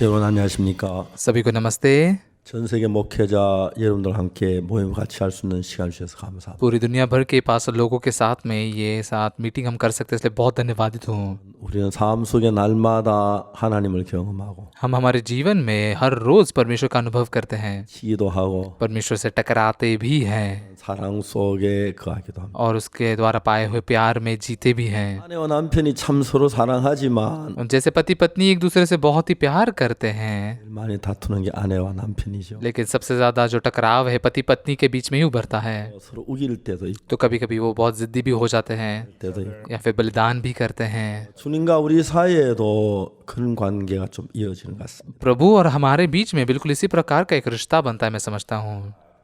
여러분 안녕하십니까? सभी को नमस्ते। 전 세계 목회자 여러분들 함께 모임 같이 할 수 있는 시간 주셔서 감사합니다. पूरी दुनिया भर के पास लोगों के साथ में ये साथ मीटिंग हम कर सकते हैं, इसलिए बहुत धन्यवादित हूँ। 우리는 삶 속에 날마다 하나님을 경험하고 हम हमारे जीवन में हर रोज परमेश्वर का अनुभव करते हैं, 기도하고 परमेश्वर से टकराते भी हैं 사랑 속에 거하기도 합니다. और उसके द्वारा पाए हुए प्यार में जीते भी हैं। 아내와 남편이 참 서로 사랑하지만 जैसे पति पत्नी एक दूसरे से बहुत ही प्यार करते हैं, 제일 많이 다투는 게 아내와 남편이죠. लेकिन सबसे ज्यादा जो टकराव है पति पत्नी के बीच में ही उभरता है। 서로 우길 때도 있고 तो कभी कभी वो बहुत जिद्दी भी हो जाते हैं 때도 있고 या फिर बलिदान भी करते हैं। 주님과 우리 사이에도 그런 관계가 좀 이어지는 것 같습니다. प्रभु और हमारे बीच में बिल्कुल इसी प्रकार का एक रिश्ता बनता है, मैं समझता हूँ।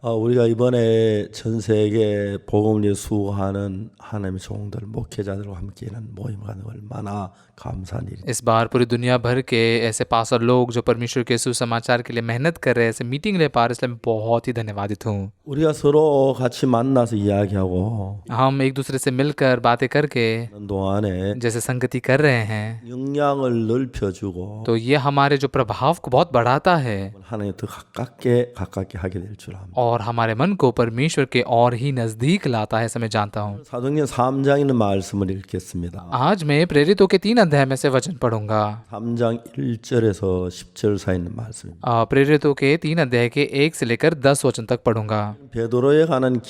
우리가 이번에 전 세계 복음을 수호하는 하나님의 종들, 목회자들과 함께 있는 모임을 가는 얼마나 감사한 일입니다. इस बार पूरी दुनिया भर के ऐसे पास्टर लोग जो परमेश्वर के सुसमाचार के लिए मेहनत कर रहे हैं, ऐसे मीटिंग ले पा रहे हैं, इसलिए मैं बहुत ही धन्यवादित हूँ। 우리가 서로 같이 만나서 이야기하고 हम एक दूसरे से मिलकर बातें करके 하는 동안에 जैसे संगति कर रहे हैं, 영향을 넓혀주고 तो ये हमारे जो प्रभाव को बहुत बढ़ाता है 하나님 더 가깝게 하게 될 줄 압니다. और हमारे मन को परमेश्वर के और ही नजदीक लाता है, ऐसा मैं जानता हूँ। 사도행전 3장 있는 말씀을 읽겠습니다. आज मैं प्रेरितों के 3 अध्याय में से वचन पढ़ूंगा। 3장 1절에서 10절 사이 있는 말씀입니다. प्रेरितों के 3 अध्याय के 1 से लेकर 10 वचन तक पढ़ूंगा। 베드로에 관한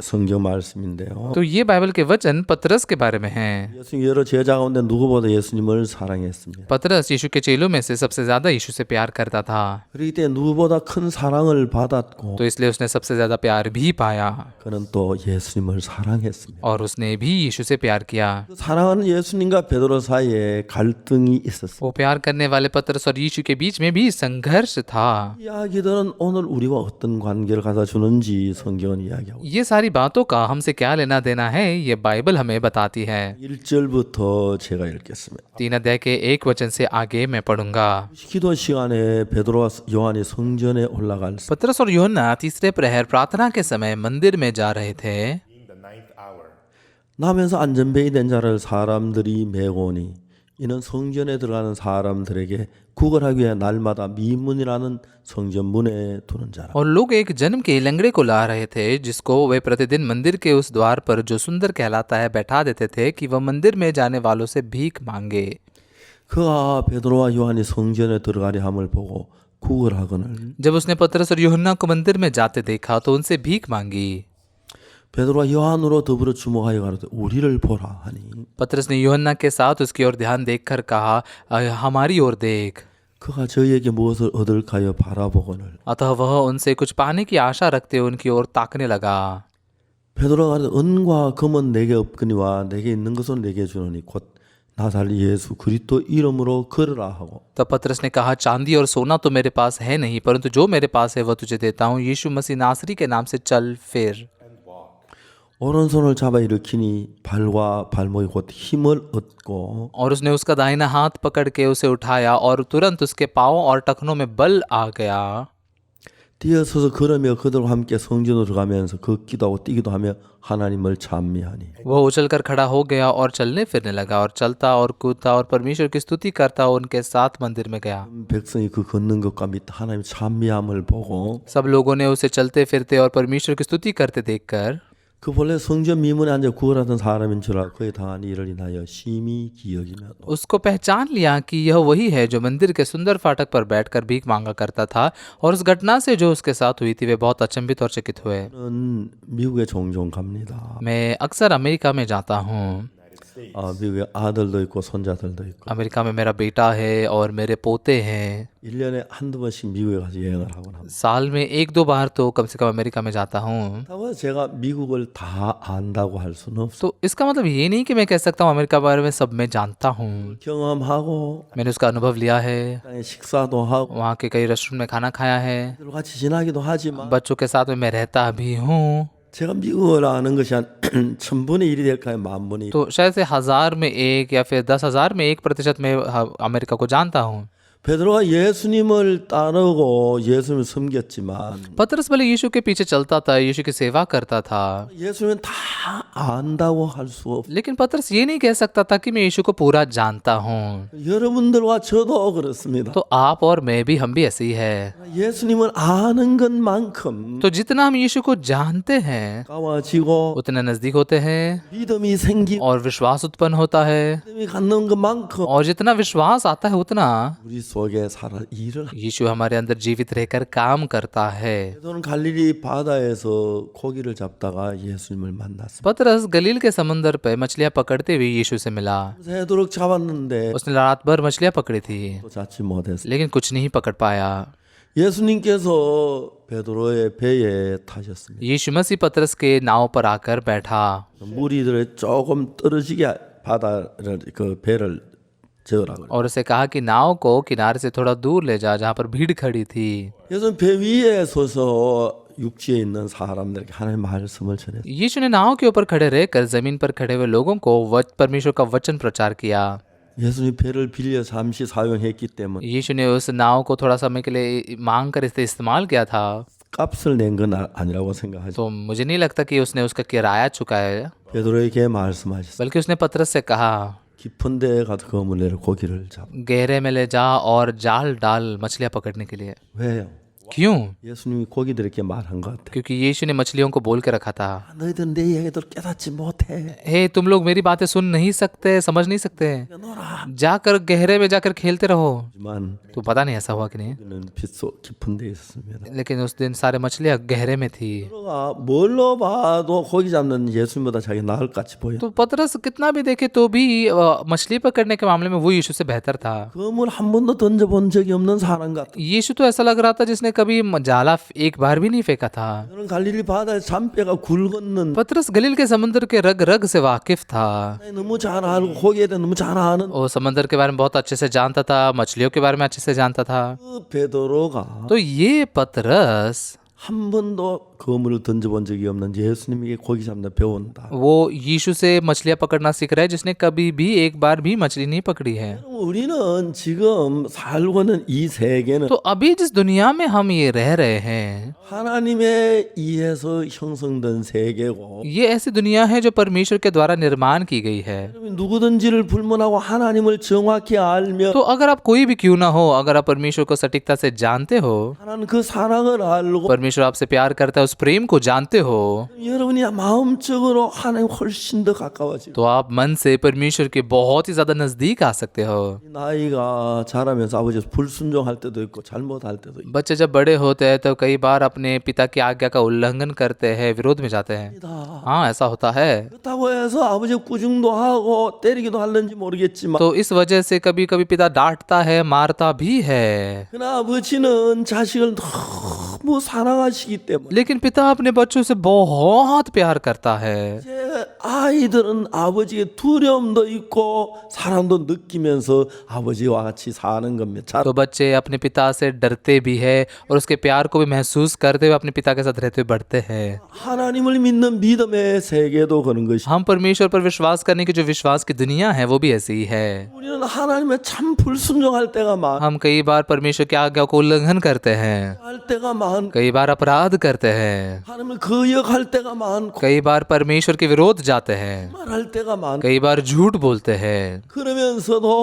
성경 말씀인데요. तो ये बाइबल के वचन पतरस के बारे में हैं। 예수님 여러 제자 가운데 누구보다 예수님을 사랑했습니다. पतरस यीशु के चेलों में से सबसे ज्यादा यीशु से प्यार करता था, 그렇기 때문에 누구보다 큰 사랑을 받았고 तो इसलिए उसने सबसे ज्यादा प्यार भी पाया 그는 또 예수님을 사랑했습니다. और उसने भी यीशु से प्यार किया। 그 사랑하는 예수님과 베드로 사이에 갈등이 있었어요. वो प्यार करने वाले पतरस और यीशु के बीच में भी संघर्ष था। 이야기들은 오늘 우리와 어떤 관계를 갖다 주는지 성경은 이야기하고 ये सारी बातों का हमसे क्या लेना देना है, ये बाइबल हमें बताती है। 1절부터 제가 읽겠습니다. 3 अध्याय के 1 वचन से आगे मैं पढ़ूंगा। 기도 시간에 베드로와 요한이 성전에 올라갈 때 पतरस और यूहन्ना तीसरे प्रहर प्रार्थना के समय मंदिर में जा रहे थे। 나면서 안전뱅이 된 자를 사람들이 메고 오니 이는 성전에 들어가는 사람들에게 구걸하기 위해 날마다 미문이라는 성전 문에 두는 자라. और लोग एक जन्म के लंगड़े को ला रहे थे, जिसको वे प्रतिदिन मंदिर के उस द्वार पर जो सुंदर कहलाता है बैठा देते थे कि वह मंदिर में जाने वालों से भीख मांगे। 그가 베드로와 요한이 성전에 들어가려 함을 보고 구걸하거늘 जब उसने पतरस और यूहन्ना को मंदिर में जाते देखा तो उनसे भीख मांगी। 베드로와 요한으로 더불어 주목하여 가로되 우리를 보라 하니 पतरस ने यूहन्ना के साथ उसकी ओर ध्यान देखकर कहा, हमारी ओर देख। 그가 저희에게 무엇을 얻을까 하여 바라보거늘 अतः वह उनसे कुछ पाने की आशा रखते उनकी ओर ताकने लगा। 베드로가 가로되 은과 금은 내게 없거니와 내게 있는 것은 내게 주노니 곧 나사렛 예수 그리스도 이름으로 걸으라 하고 तब पतरस ने कहा, चांदी और सोना तो मेरे पास है नहीं, परंतु जो मेरे पास है वह तुझे देता हूँ। यीशु मसीह नासरी के नाम से चल फिर। 오른손을 잡아 일으키니 발과 발목이 곧 힘을 얻고 और उसने उसका दाहिना हाथ पकड़ के उसे उठाया और तुरंत उसके पाँव और टखनों में बल आ गया। 뛰어서서 걸으며 그들과 함께 성전으로 들어가면서 걷기도 하고 뛰기도 하며 하나님을 찬미하니 वह उछलकर खड़ा हो गया और चलने फिरने लगा और चलता और कूदता और परमेश्वर की स्तुति करता उनके साथ मंदिर में गया। 백성이 그 걷는 것과 및 하나님 찬미함을 보고 सब लोगों ने उसे चलते फिरते और परमेश्वर की स्तुति करते देखकर 그 본래 성전 미문에 앉아 구걸하던 사람인 줄 알고 그에 당한 일을 인하여 심히 기억이며 उसको पहचान लिया कि यह वही है जो मंदिर के सुंदर फाटक पर बैठकर भीख मांगा करता था, और उस घटना से जो उसके साथ हुई थी वे बहुत अचंभित और चकित हुए। 저는 미국에 종종 갑니다. मैं अक्सर अमेरिका में जाता हूँ। 미국에 아들도 있고 손자들도 있고 अमेरिका में मेरा बेटा है और मेरे पोते हैं। 1년에 한두 번씩 미국에 가서 여행을 하곤 합니다. साल में 1-2 बार तो कम से कम अमेरिका में जाता हूँ। 그렇다고 제가 미국을 다 안다고 할 수는 없어요. तो इसका मतलब ये नहीं कि मैं कह सकता हूँ अमेरिका के बारे में सब मैं जानता हूँ। 경험하고 मैंने उसका अनुभव लिया है, 식사도 하고 वहाँ के कई रेस्टोरेंट में खाना खाया है, 그들과 같이 지나기도 하지만 बच्चों के साथ में मैं रहता भी हूँ। 제가 미국을 아는 것이 한 1000분의 1이 될까요? 10,000분의 1. तो शायद से 1000 में 1 या फिर 10,000 में 1% में अमेरिका को जानता हूँ। 베드로가 예수님을 따르고 예수님을 섬겼지만 पतरस भले यीशु के पीछे चलता था, यीशु की सेवा करता था, 예수님은 다 안다고 할 수 없. लेकिन पतरस ये नहीं कह सकता था कि मैं यीशु को पूरा जानता हूँ। 여러분들과 저도 그렇습니다. तो आप और मैं भी, हम भी ऐसे ही है। 예수님을 아는 것만큼 तो जितना हम यीशु को जानते हैं 가까워지고 उतना नजदीक होते हैं 믿음이 생기고 और विश्वास उत्पन्न होता है, 믿음이 갖는 것만큼 और जितना विश्वास आता है उतना 우리 속에 살아 일을. यीशु हमारे अंदर जीवित रहकर काम करता है। 베드로는 갈릴리 바다에서 고기를 잡다가 예수님을 만났습니다. पतरस गलील के समंदर पे मछलियां पकड़ते हुए यीशु से मिला। 새도록 잡았는데 उसने रात भर मछलियां पकड़ी थी, 또 잡지 못했어요. लेकिन कुछ नहीं पकड़ पाया। 예수님께서 베드로의 배에 타셨습니다. यीशु मसीह पतरस के नाव पर आकर बैठा 물이 들어 조금 떨어지게 바다를 그 배를 저으라 그래요. और उसे कहा कि नाव को किनारे से थोड़ा दूर ले जा, जहाँ पर भीड़ खड़ी थी। 예수님 배 위에 서서 육지에 있는 사람들에게 하나님의 말씀을 전했어요. यीशु ने नाव के ऊपर खड़े रहकर जमीन पर खड़े हुए लोगों को परमेश्वर का वचन प्रचार किया। 예수님 배를 빌려 잠시 사용했기 때문에 यीशु ने उस नाव को थोड़ा समय के लिए मांग कर इसे इस्तेमाल किया था, 값을 낸 건 아니라고 생각하죠. तो मुझे नहीं लगता कि उसने उसका किराया चुकाया, 베드로에게 말씀하셨어요. बल्कि उसने पतरस से कहा 깊은 데에 가서 그물레를 고기를 잡아. गहरे में ले जा और जाल डाल मछलियां पकड़ने के लिए। 왜요? क्यों? 예수님이 고기들에게 말한 것 같아. क्योंकि यीशु ने मछलियों को बोल के रखा था, 너희들 내 이야기들 깨닫지 못해. हे तुम लोग मेरी बातें सुन नहीं सकते, समझ नहीं सकते, 놀아. जाकर गहरे में जाकर खेलते रहो। 하지만 तो पता नहीं ऐसा हुआ कि नहीं, 그는 빗속 깊은 데에 있었습니다. लेकिन उस दिन सारे मछलियां गहरे में थी। 베드로가 뭘로 봐도 고기 잡는 예수님보다 자기 나을 같이 보여. तो पतरस कितना भी देखे तो भी मछली पकड़ने के मामले में वो यीशु से बेहतर था। 그물 한 번도 던져본 적이 없는 사람 같아. यीशु तो ऐसा लग रहा था जिसने कभी जाला एक बार भी नहीं फेंका था। 저는 갈릴리 바다에 잔뼈가 굵었는 पतरस गलील के समुद्र के रग रग से वाकिफ था। 너무 잘 알고 고기에 대해 너무 잘 아는 वो समंदर के बारे में बहुत अच्छे से जानता था, मछलियों के बारे में अच्छे से जानता था। 그 베드로가 तो ये पतरस 한 번도 그물을 던져본 적이 없는 예수님에게 고기 잡는 배운다. वो यीशु से मछलियां पकड़ना सीख रहा है जिसने कभी भी एक बार भी मछली नहीं पकड़ी है। 여러분, 우리는 지금 살고 있는 이 세계는 तो अभी जिस दुनिया में हम ये रह रहे हैं, 하나님의 의해서 형성된 세계고 ये ऐसी दुनिया है जो परमेश्वर के द्वारा निर्माण की गई है। 여러분, 누구든지를 불문하고 하나님을 정확히 알며 तो अगर आप कोई भी क्यों ना हो, अगर आप परमेश्वर को सटीकता से जानते हो, 하나님 그 사랑을 알고 परमेश्वर आपसे प्यार करता है, उस प्रेम को जानते हो, 여러분이 마음적으로 하나님 훨씬 더 가까워지고 तो आप मन से परमेश्वर के बहुत ही ज्यादा नजदीक आ सकते हो। 나이가 자라면서 아버지 불순종할 때도 있고 잘못할 때도 있고 बच्चे जब बड़े होते हैं तो कई बार अपने पिता की आज्ञा का उल्लंघन करते हैं, विरोध में जाते हैं। हाँ, ऐसा होता है। 그렇다고 해서 아버지 꾸중도 하고 때리기도 하는지 모르겠지만 तो इस वजह से कभी कभी पिता डांटता है, मारता भी है, 그러나 아버지는 자식을 너무 사랑하시기 때문에 लेकिन पिता अपने बच्चों से बहुत प्यार करता है। 이제 아이들은 아버지의 두려움도 있고 사랑도 느끼면서 아버지와 같이 사는 겁니다. तो बच्चे अपने पिता से डरते भी है और उसके प्यार को भी महसूस करते हुए अपने पिता के साथ रहते हुए बढ़ते हैं। 하나님을 믿는 믿음의 세계도 그런 것이. हम परमेश्वर पर विश्वास करने की जो विश्वास की दुनिया है वो भी ऐसी ही है। 우리는 하나님의 참 불순종할 때가 많. हम कई बार परमेश्वर की आज्ञा को उल्लंघन करते हैं, 할 때가 많. कई बार अपराध करते हैं, 하나님을 거역할 때가 많고 कई बार परमेश्वर के विरोध जाते हैं, 말할 때가 많. कई बार झूठ बोलते हैं, 그러면서도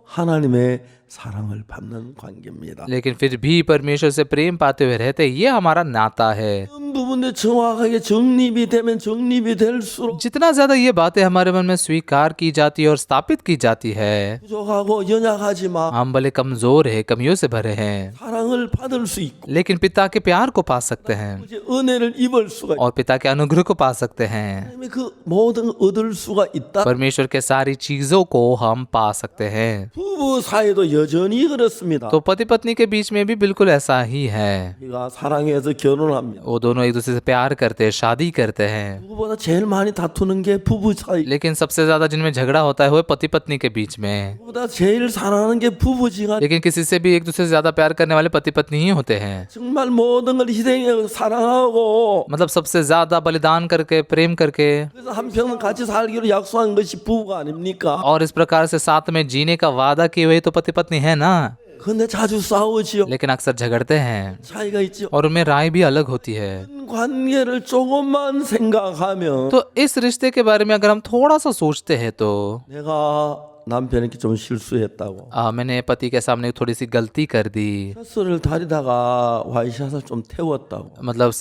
하나님의 사랑을 받는 관계입니다. लेकिन फिर भी परमेश्वर से प्रेम पाते हुए रहते, ये हमारा नाता है। 어떤 부분에 정확하게 정립이 되면 정립이 될수록 जितना ज्यादा ये बातें हमारे मन में स्वीकार की जाती है और स्थापित की जाती है, 부족하고 연약하지만 हम भले कमजोर है, कमियों से भरे हैं, 사랑을 받을 수 있고 लेकिन पिता के प्यार को पा सकते हैं 이제 은혜를 입을 수가 있고 और पिता के अनुग्रह को पा सकते हैं। 하나님의 그 모든 얻을 수가 있다. परमेश्वर के सारी चीजों को हम पा सकते हैं। 부부 사이도 여전히 그렇습니다. तो पति पत्नी के बीच में भी बिल्कुल ऐसा ही है। 우리가 사랑해서 결혼합니다. वो दोनों एक दूसरे से प्यार करते हैं, शादी करते हैं, 누구보다 제일 많이 다투는 게 부부 사이. लेकिन सबसे ज्यादा जिनमें झगड़ा होता है वो पति पत्नी के बीच में। 누구보다 제일 사랑하는 게 부부지간. लेकिन किसी से भी एक दूसरे से ज्यादा प्यार करने वाले पति पत्नी ही होते हैं। 정말 모든 걸 희생해 사랑하고 मतलब सबसे ज्यादा बलिदान करके, प्रेम करके, 그래서 한평생 같이 살기로 약속한 것이 부부가 아닙니까? और इस प्रकार से साथ में जीने का वादा किए हुए तो पति पत्नी है ना। 근데 자주 싸우지요. लेकिन अक्सर झगड़ते हैं 차이가 있죠. और उनमें राय भी अलग होती है। 관계를 조금만 생각하면 तो इस रिश्ते के बारे में अगर हम थोड़ा सा सोचते हैं तो 내가 남편에게 좀 실수했다고 मैंने पति के सामने थोड़ी सी गलती कर दी, 셔츠를 다리다가 와이셔츠를 좀 태웠다고 मतलब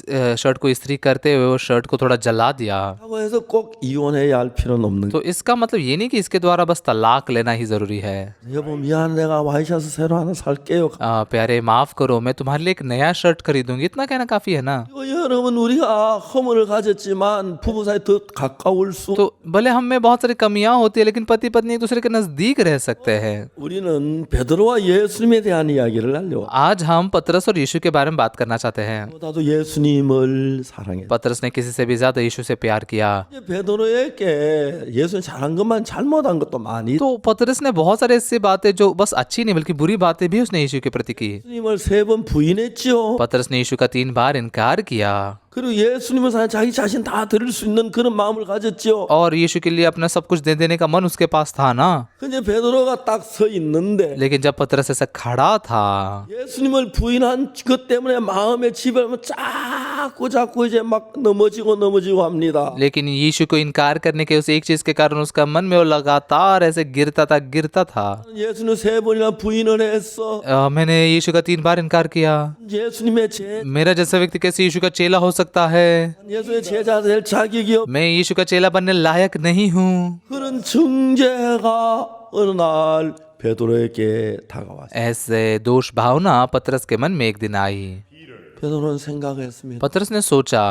शर्ट को इस्त्री करते हुए वो शर्ट को थोड़ा जला दिया, 하고 해서 꼭 이혼해야 할 필요는 없는 तो इसका मतलब ये नहीं कि इसके द्वारा बस तलाक लेना ही जरूरी है। 거예요. 여보 미안 내가 와이셔츠 새로 하나 살게요. प्यारे माफ करो, मैं तुम्हारे लिए एक नया शर्ट खरीदूंगी, इतना कहना काफी है ना। 이거 여러분 우리가 허물을 가졌지만 부부 사이 더 가까울 수 तो भले हम में बहुत सारी कमियां होती है लेकिन पति पत्नी एक दूसरे के नजदीक रह सकते हैं। 우리는 베드로와 예수님에 대한 이야기를 하려고 आज हम पतरस और यीशु के बारे में बात करना चाहते हैं। 보다도 예수님을 사랑해. पतरस ने किसी से भी ज्यादा यीशु से प्यार किया। 베드로에게 예수님 잘한 것만 잘못한 것도 많이 तो पतरस ने बहुत सारे ऐसी बातें जो बस अच्छी नहीं बल्कि बुरी बातें भी उसने यीशु के प्रति की। 예수님을 3번 부인했지요. पतरस ने यीशु का 3 बार इनकार किया 그리고 예수님을 사랑 자기 자신 다 드릴 수 있는 그런 마음을 가졌지요. और यीशु के लिए अपना सब कुछ दे देने का मन उसके पास था ना। 근데 베드로가 딱 서 있는데 लेकिन जब पतरस ऐसा खड़ा था 예수님을 부인한 것 때문에 마음에 지배하면 자꾸 이제 막 넘어지고 합니다. लेकिन यीशु को इनकार करने के उस एक चीज के कारण उसका मन में वो लगातार ऐसे गिरता था। 예수는 3번이나 부인을 했어. मैंने यीशु का 3 बार इनकार किया। 예수님의 제 मेरा जैसा व्यक्ति कैसे यीशु का चेला हो सकता है? 예수의 제자 될 자격이 없. मैं यीशु का चेला बनने लायक नहीं हूँ। 그런 증죄가 어느 날 베드로에게 다가왔어. ऐसे दोष भावना पतरस के मन में एक दिन आई। 베드로는 생각했습니다. पतरस ने सोचा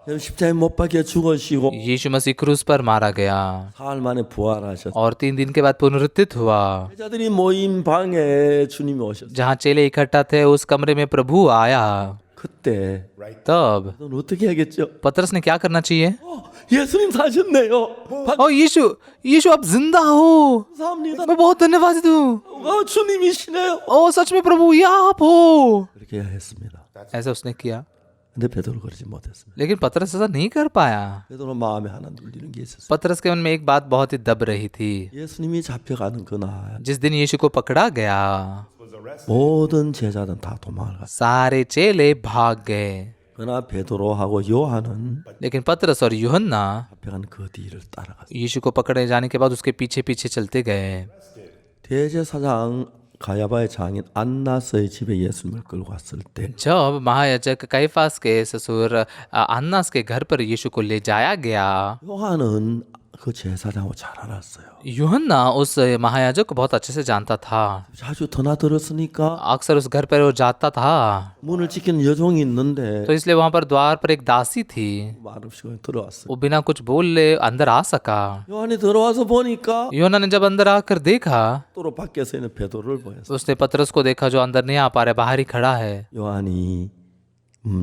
십자가에 못 박혀 죽으시고 यीशु मसीह क्रूस पर मारा गया 사흘 만에 부활하셨어. और 3 दिन के बाद पुनरुत्थित हुआ। 제자들이 모인 방에 주님이 오셨어. जहाँ चेले इकट्ठा थे उस कमरे में प्रभु आया। 그때 तब 넌 어떻게 하겠죠? पतरस ने क्या करना चाहिए? 예수님 사셨네요. ओ यीशु आप जिंदा हो, 감사합니다. मैं बहुत धन्यवाद दूं। 주님이시네요. ओ सच में प्रभु ये आप हो। 그렇게 했습니다. ऐसा उसने किया 근데 베드로 그러지 못했습니다. लेकिन पतरस ऐसा नहीं कर पाया। 베드로 마음에 하나 눌리는 게 있었어요. पतरस के मन में एक बात बहुत ही दब रही थी। 예수님이 잡혀가는 그날 जिस दिन यीशु को पकड़ा गया 모든 제자들은 다 도망을 갔어요. सारे चेले भाग गए, 그러나 베드로하고 요한은 लेकिन पतरस और यूहन्ना 잡혀간 그 뒤를 따라갔어요. यीशु को पकड़े जाने के बाद उसके पीछे पीछे चलते गए। 대제사장 가야바의 장인 안나스의 집에 예수님을 끌고 왔을 때 जब महायाजक कैफास के ससुर अन्नास के घर पर यीशु को ले जाया गया, 요한은 그 제사장하고 잘 알았어요. यूहन्ना उस महायाजक को बहुत अच्छे से जानता था। 자주 드나들었으니까 अक्सर उस घर पर वो जाता था, 문을 지키는 여종이 있는데 तो इसलिए वहां पर द्वार पर एक दासी थी। 말없이 그냥 들어왔어요. वो बिना कुछ बोले अंदर आ सका। 요한이 들어와서 보니까 यूहन्ना ने जब अंदर आकर देखा, 또로 밖에서 있는 베드로를 보였어요. उसने पतरस को देखा जो अंदर नहीं आ पा रहा, बाहर ही खड़ा है। 요한이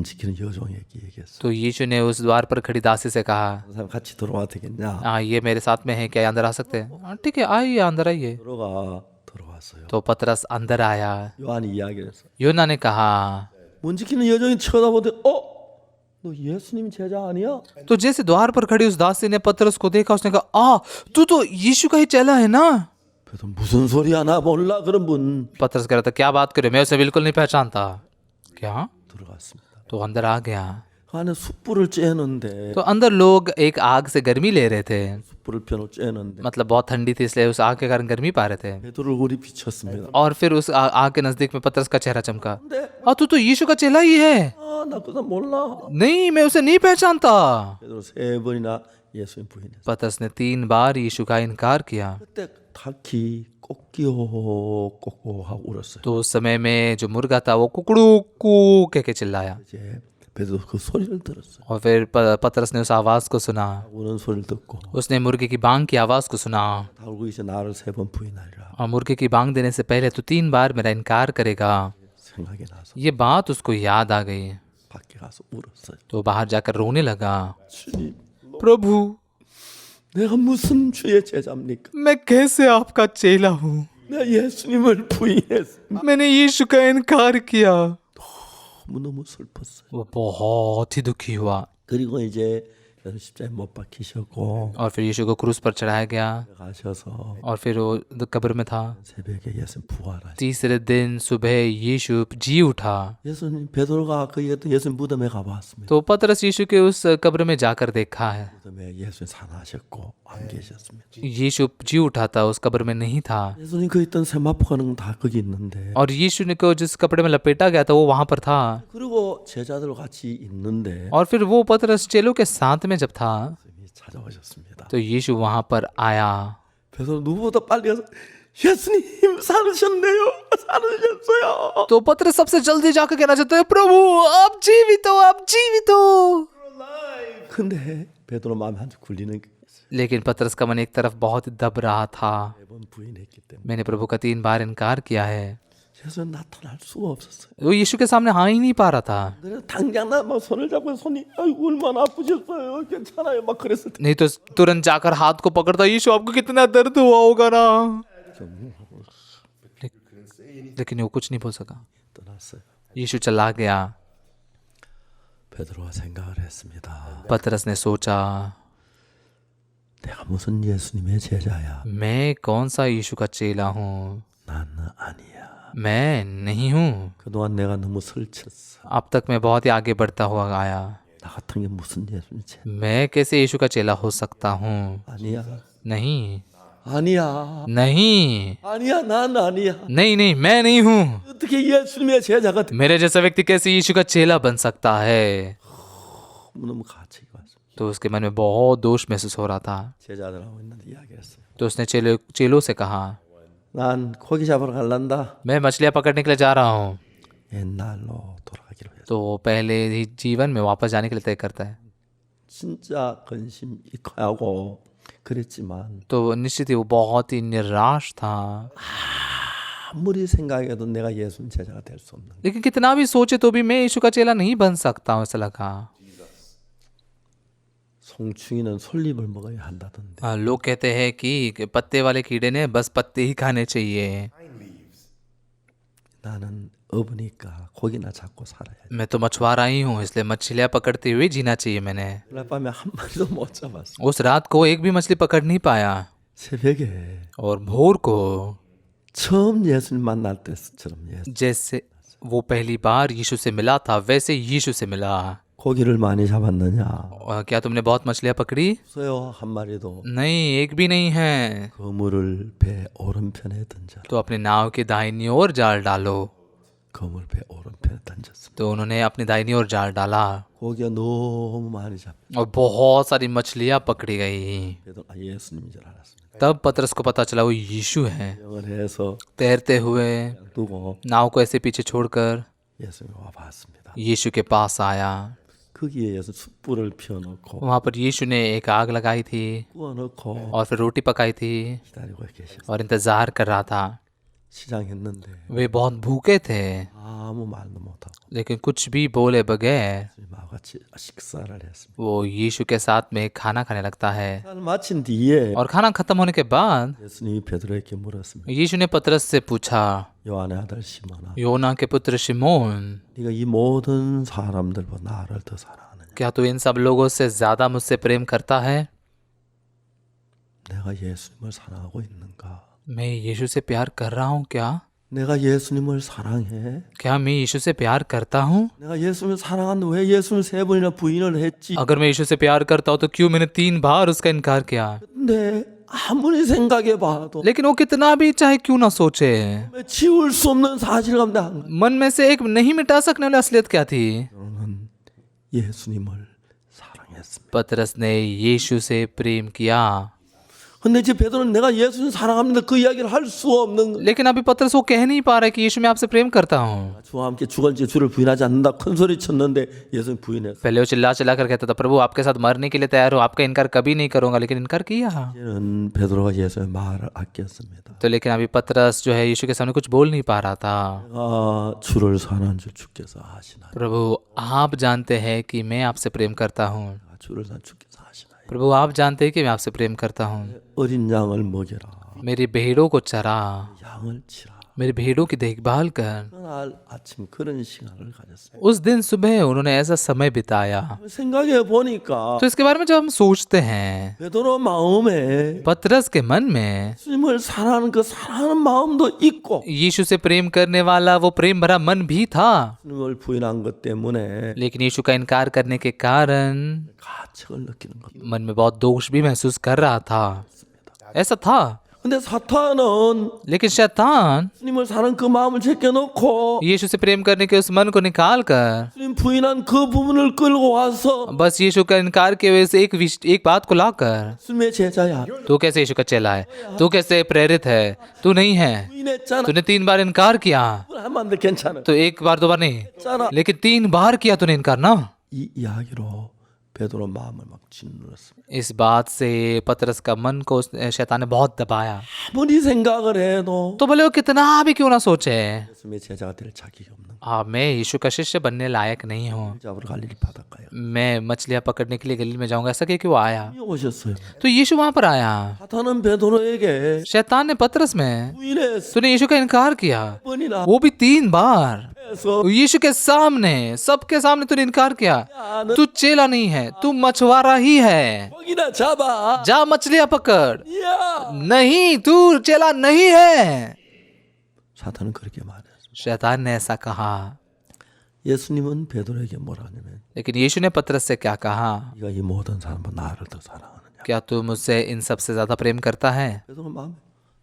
지키는 여종에게 얘기했어. तो यीशु ने उस द्वार पर खड़ी दासी से कहा, 그 사람 같이 들어와도 되겠냐? हाँ ये मेरे साथ में है, क्या ये अंदर आ सकते हैं? हाँ, ठीक है आइए, अंदर आइए। 들어왔어요. तो पतरस अंदर आया। 요한이 이야기를 했어. यूहन्ना ने कहा, 문 지키는 여종이 쳐다보더니 너 예수님 제자 아니야? तो जैसे द्वार पर खड़ी उस दासी ने पतरस को देखा, उसने कहा, तू तो यीशु का ही चेला है ना? 그래서 무슨 소리야 나 몰라 그런 분. पतरस कह रहा था, क्या बात करे, मैं उसे बिल्कुल नहीं पहचानता। क्या? 들어갔습니다. तो अंदर आ गया। 그 안에 숯불을 쬐는데 तो अंदर लोग एक आग से गर्मी ले रहे थे, 숯불을 펴놓고 쬐는데 मतलब बहुत ठंडी थी इसलिए उस आग के कारण गर्मी पा रहे थे। 베드로 얼굴이 비쳤습니다. और फिर उस आग के नजदीक में पतरस का चेहरा चमका। 근데 तू तो यीशु का चेला ही है। 나 그 사람 몰라. नहीं, मैं उसे नहीं पहचानता। 베드로 3번이나 예수님 부인했어. पतरस ने 3 बार यीशु का इनकार किया। 그때 닭이 꼬끼오 하고 울었어요. तो उस समय में जो मुर्गा था वो कुकड़ू कू कह के चिल्लाया। 이제 베드로 그 소리를 들었어요. और फिर पतरस ने उस आवाज को सुना। 우는 सो리를 듣고 उसने मुर्गे की बांग की आवाज को सुना। 다루고 이제 나를 3번 부인하리라 और मुर्गे की बांग देने से पहले तो 3 बार मेरा इनकार करेगा। 생각이 나서 ये बात उसको याद आ गई, 밖에 가서 울었어요. तो बाहर जाकर रोने लगा। 주님, प्रभु, 내가 무슨 주의 제자입니까? मैं कैसे आपका चेला हूँ? 내가 예수님을 부인했습니다. मैंने यीशु का इनकार किया। 너무 슬펐어요. वो बहुत ही दुखी हुआ। 그리고 이제 예수님 십자가에 못 박히셨고 और फिर यीशु को क्रूस पर चढ़ाया गया 가셔서 और फिर वो कब्र में था। 새벽에 예수님 부활하시. तीसरे दिन सुबह यीशु जी उठा। 예수님 베드로가 그 예수님 무덤에 가봤습니다. तो पतरस यीशु के उस कब्र में जाकर देखा है। 무덤에 예수님 살아나셨고 안 계셨습니다. यीशु जी उठा था, उस कब्र में नहीं था। 예수님 그 있던 세마포가는 다 거기 있는데 और यीशु ने को जिस कपड़े में लपेटा गया था वो वहां पर था। 그리고 제자들과 같이 있는데 और फिर वो पतरस चेलों के साथ में जब था 예수님이 찾아오셨습니다. तो यीशु वहां पर आया। 베드로 누구보다 빨리 가서 예수님 살으셨네요. 살으셨어요. तो पतरस सबसे जल्दी जाकर कहना चाहते हैं, प्रभु आप जीवित हो, आप जीवित हो। 근데 베드로 마음에 한쪽 굴리는 게 있어요. लेकिन पतरस का मन एक तरफ बहुत दब रहा था। 매번 부인했기 때문에 मैंने प्रभु का 3 बार इनकार किया है। 예수는 나타날 수가 없었어요. वो यीशु के सामने आ ही नहीं पा रहा था। 그래서 당장 나 막 손을 잡고 손이 아이고 얼마나 아프셨어요. 괜찮아요. 막 그랬을 때 नहीं तो तुरंत जाकर हाथ को पकड़ता, यीशु आपको कितना दर्द हुआ होगा ना। लेकिन वो कुछ नहीं बोल सका। 떠났어요. यीशु चला गया। 베드로가 생각을 했습니다. पतरस ने सोचा, 내가 무슨 예수님의 제자야? मैं कौन सा यीशु का चेला हूँ? 나는 아니야. मैं नहीं हूँ। 그동안 내가 너무 설쳤어. अब तक मैं बहुत ही आगे बढ़ता हुआ आया। 나 같은 게 무슨 예수님 제자? मैं कैसे यीशु का चेला हो सकता हूँ? 아니야. नहीं, 아니야. नहीं, 아니야. 난 아니야. नहीं, नहीं, मैं नहीं हूँ। 어떻게 예수님의 제자가 돼? मेरे जैसा व्यक्ति कैसे यीशु का चेला बन सकता है? 너무 가치가 왔어. तो उसके मन में बहुत दोष महसूस हो रहा था। 제자들하고 있는데 이야기했어요. तो उसने चेलों से कहा, 난 고기 잡으러 갈란다. मैं मछलियाँ पकड़ने के लिए जा रहा हूँ। 옛날로 돌아가기로 했어. तो वो पहले ही जीवन में वापस जाने के लिए तय करता है। 진짜 근심 하고 그랬지만 तो निश्चित ही वो बहुत ही निराश था। 아무리 생각해도 내가 예수님 제자가 될 수 없는. लेकिन कितना भी सोचे तो भी मैं यीशु का चेला नहीं बन सकता हूँ, ऐसा लगा। 송충이는 솔잎을 먹어야 한다던데. लोग कहते हैं कि पत्ते वाले कीड़े ने बस पत्ते ही खाने चाहिए। 나는 어부니까 고기나 잡고 살아야 돼. मैं तो मछुआरा ही हूँ, इसलिए मछलियाँ पकड़ते हुए जीना चाहिए मैंने। 그날 밤에 한 마리도 못 잡았어. उस रात को एक भी मछली पकड़ नहीं पाया। 새벽에 और भोर को 처음 예수님 만날 때처럼 예수. जैसे वो पहली बार यीशु से मिला था वैसे यीशु से मिला। 고기를 많이 잡았느냐? और क्या तुमने बहुत मछलियाँ पकड़ी? 없어요. 한 마리도. नहीं, एक भी नहीं है। 그물을 배 오른편에 던져. तो अपने नाव के दाहिनी ओर जाल डालो। 그물 배 오른편에 던졌습니다. तो उन्होंने अपनी दाहिनी ओर जाल डाला 고기가 너무 많이 잡. और बहुत सारी मछलियाँ पकड़ी गई। 그래도 예수님인 줄 알았습니다. तब पतरस को पता चला वो यीशु है। 영을 해서 तैरते हुए 두고 नाव को ऐसे पीछे छोड़कर 예수님 와 봤습니다. यीशु के पास आया। 거기에 예수 숯불을 피워놓고 वहाँ पर यीशु ने एक आग लगाई थी 구워놓고 और फिर रोटी पकाई थी 기다리고 계셨어요. और इंतजार कर रहा था। 시장했는데 वे बहुत भूखे थे 아무 말도 못하고 लेकिन कुछ भी बोले बगैर 예수님하고 같이 식사를 했습니다. वो यीशु के साथ में खाना खाने लगता है। 식사를 마친 뒤에 और खाना खत्म होने के बाद 예수님이 베드로에게 물었습니다. यीशु ने पतरस से पूछा, 요한의 아들 시몬아, योना के पुत्र शिमोन, 네가 이 모든 사람들보다 나를 더 사랑하느냐? क्या तू इन सब लोगों से ज्यादा मुझसे प्रेम करता है? 내가 예수님을 사랑하고 있는가? मैं यीशु से प्यार कर रहा हूँ क्या? 내가 예수님을 사랑해? क्या मैं यीशु से प्यार करता हूँ? 내가 예수님을 사랑하는데 왜 예수님을 3번이나 부인을 했지? अगर मैं यीशु से प्यार करता हूँ तो क्यों मैंने 3 बार उसका इनकार किया? 근데 아무리 생각해봐도 लेकिन वो कितना भी चाहे क्यों ना सोचे, 지울 수 없는 사실감다. मन में से एक नहीं मिटा सकने वाली असलियत क्या थी? 저는 예수님을 사랑했습니다. पतरस ने यीशु से प्रेम किया। 근데 이제 베드로는 내가 예수님 사랑합니다 그 이야기를 할 수 없는 거예요. लेकिन अभी पतरस वो कह नहीं पा रहा है कि यीशु मैं आपसे प्रेम करता हूँ। 주와 함께 죽을지 주를 부인하지 않는다 큰 소리 쳤는데 예수님 부인했어요. पहले वो चिल्ला चिल्ला कर कहता था, प्रभु आपके साथ मरने के लिए तैयार हूँ, आपका इनकार कभी नहीं करूंगा, लेकिन इनकार किया। 이제는 베드로가 예수의 말을 아꼈습니다. तो लेकिन अभी पतरस जो है यीशु के सामने कुछ बोल नहीं पा रहा था। 내가 주를 사랑하는 줄 주께서 아시나요? प्रभु आप जानते हैं कि मैं आपसे प्रेम करता हूँ। 내가 주를 사랑하는 주께서 아시나요? प्रभु आप जानते हैं कि मैं आपसे प्रेम करता हूँ। 어린 양을 먹여라. मेरी भेड़ों को चरा, 양을 치라. मेरी भेड़ों की देखभाल कर। 그날 아침 그런 시간을 가졌어요. उस दिन सुबह उन्होंने ऐसा समय बिताया। 생각해 보니까 तो इसके बारे में जब हम सोचते हैं, 베드로 마음에 पतरस के मन में 예수님을 사랑하는 그 사랑하는 마음도 있고 यीशु से प्रेम करने वाला वो प्रेम भरा मन भी था, 예수님을 부인한 것 때문에 लेकिन यीशु का इनकार करने के कारण 가책을 느끼는 것. मन में बहुत दोष भी महसूस कर रहा था। ऐसा था। 근데 사탄은 लेकिन शैतान 예수님을 사랑하는 그 마음을 제껴놓고 यीशु से प्रेम करने के उस मन को निकाल कर 예수님 부인한 그 부분을 끌고 와서 बस यीशु का इनकार के वजह से एक बात को लाकर, 예수님의 제자야. तू कैसे यीशु का चेला है, तू कैसे प्रेरित है, तू नहीं है, 부인했잖아. तूने 3 बार इनकार किया। 하면 안 돼, 괜찮아. तो 1 बार 2 बार नहीं, 했잖아. लेकिन 3 बार किया तूने इनकार ना। 이 이야기로 베드로 마음을 막 짓눌렀습니다. इस बात से पतरस का मन को शैतान ने बहुत दबाया। 아무리 생각을 해도 तो भले वो कितना भी क्यों ना सोचे, 예수님의 제자가 될 자격이 없는 मैं यीशु का शिष्य बनने लायक नहीं हूँ। 잡으러 갈릴리 바닷가에 मैं मछलियाँ पकड़ने के लिए गलील में जाऊंगा, ऐसा कह के वो आया। 오셨어요. तो यीशु वहां पर आया। 사탄은 베드로에게 शैतान ने पतरस में, 부인했어. तूने यीशु का इनकार किया, 번이나 वो भी 3 बार। 해서 यीशु के सामने, सबके सामने तूने इनकार किया। 야, 너 तू चेला नहीं है, तू मछुआरा ही है। 거기나 잡아. जा मछलियाँ पकड़। 야. नहीं, तू चेला नहीं है। 사탄은 그렇게 말했어. शैतान ने ऐसा कहा। 예수님은 베드로에게 뭐라 하냐면 लेकिन यीशु ने पतरस से क्या कहा, 네가 이 모든 사람보다 나를 더 사랑하느냐. क्या तू मुझसे इन सब से ज्यादा प्रेम करता है? 베드로 마음에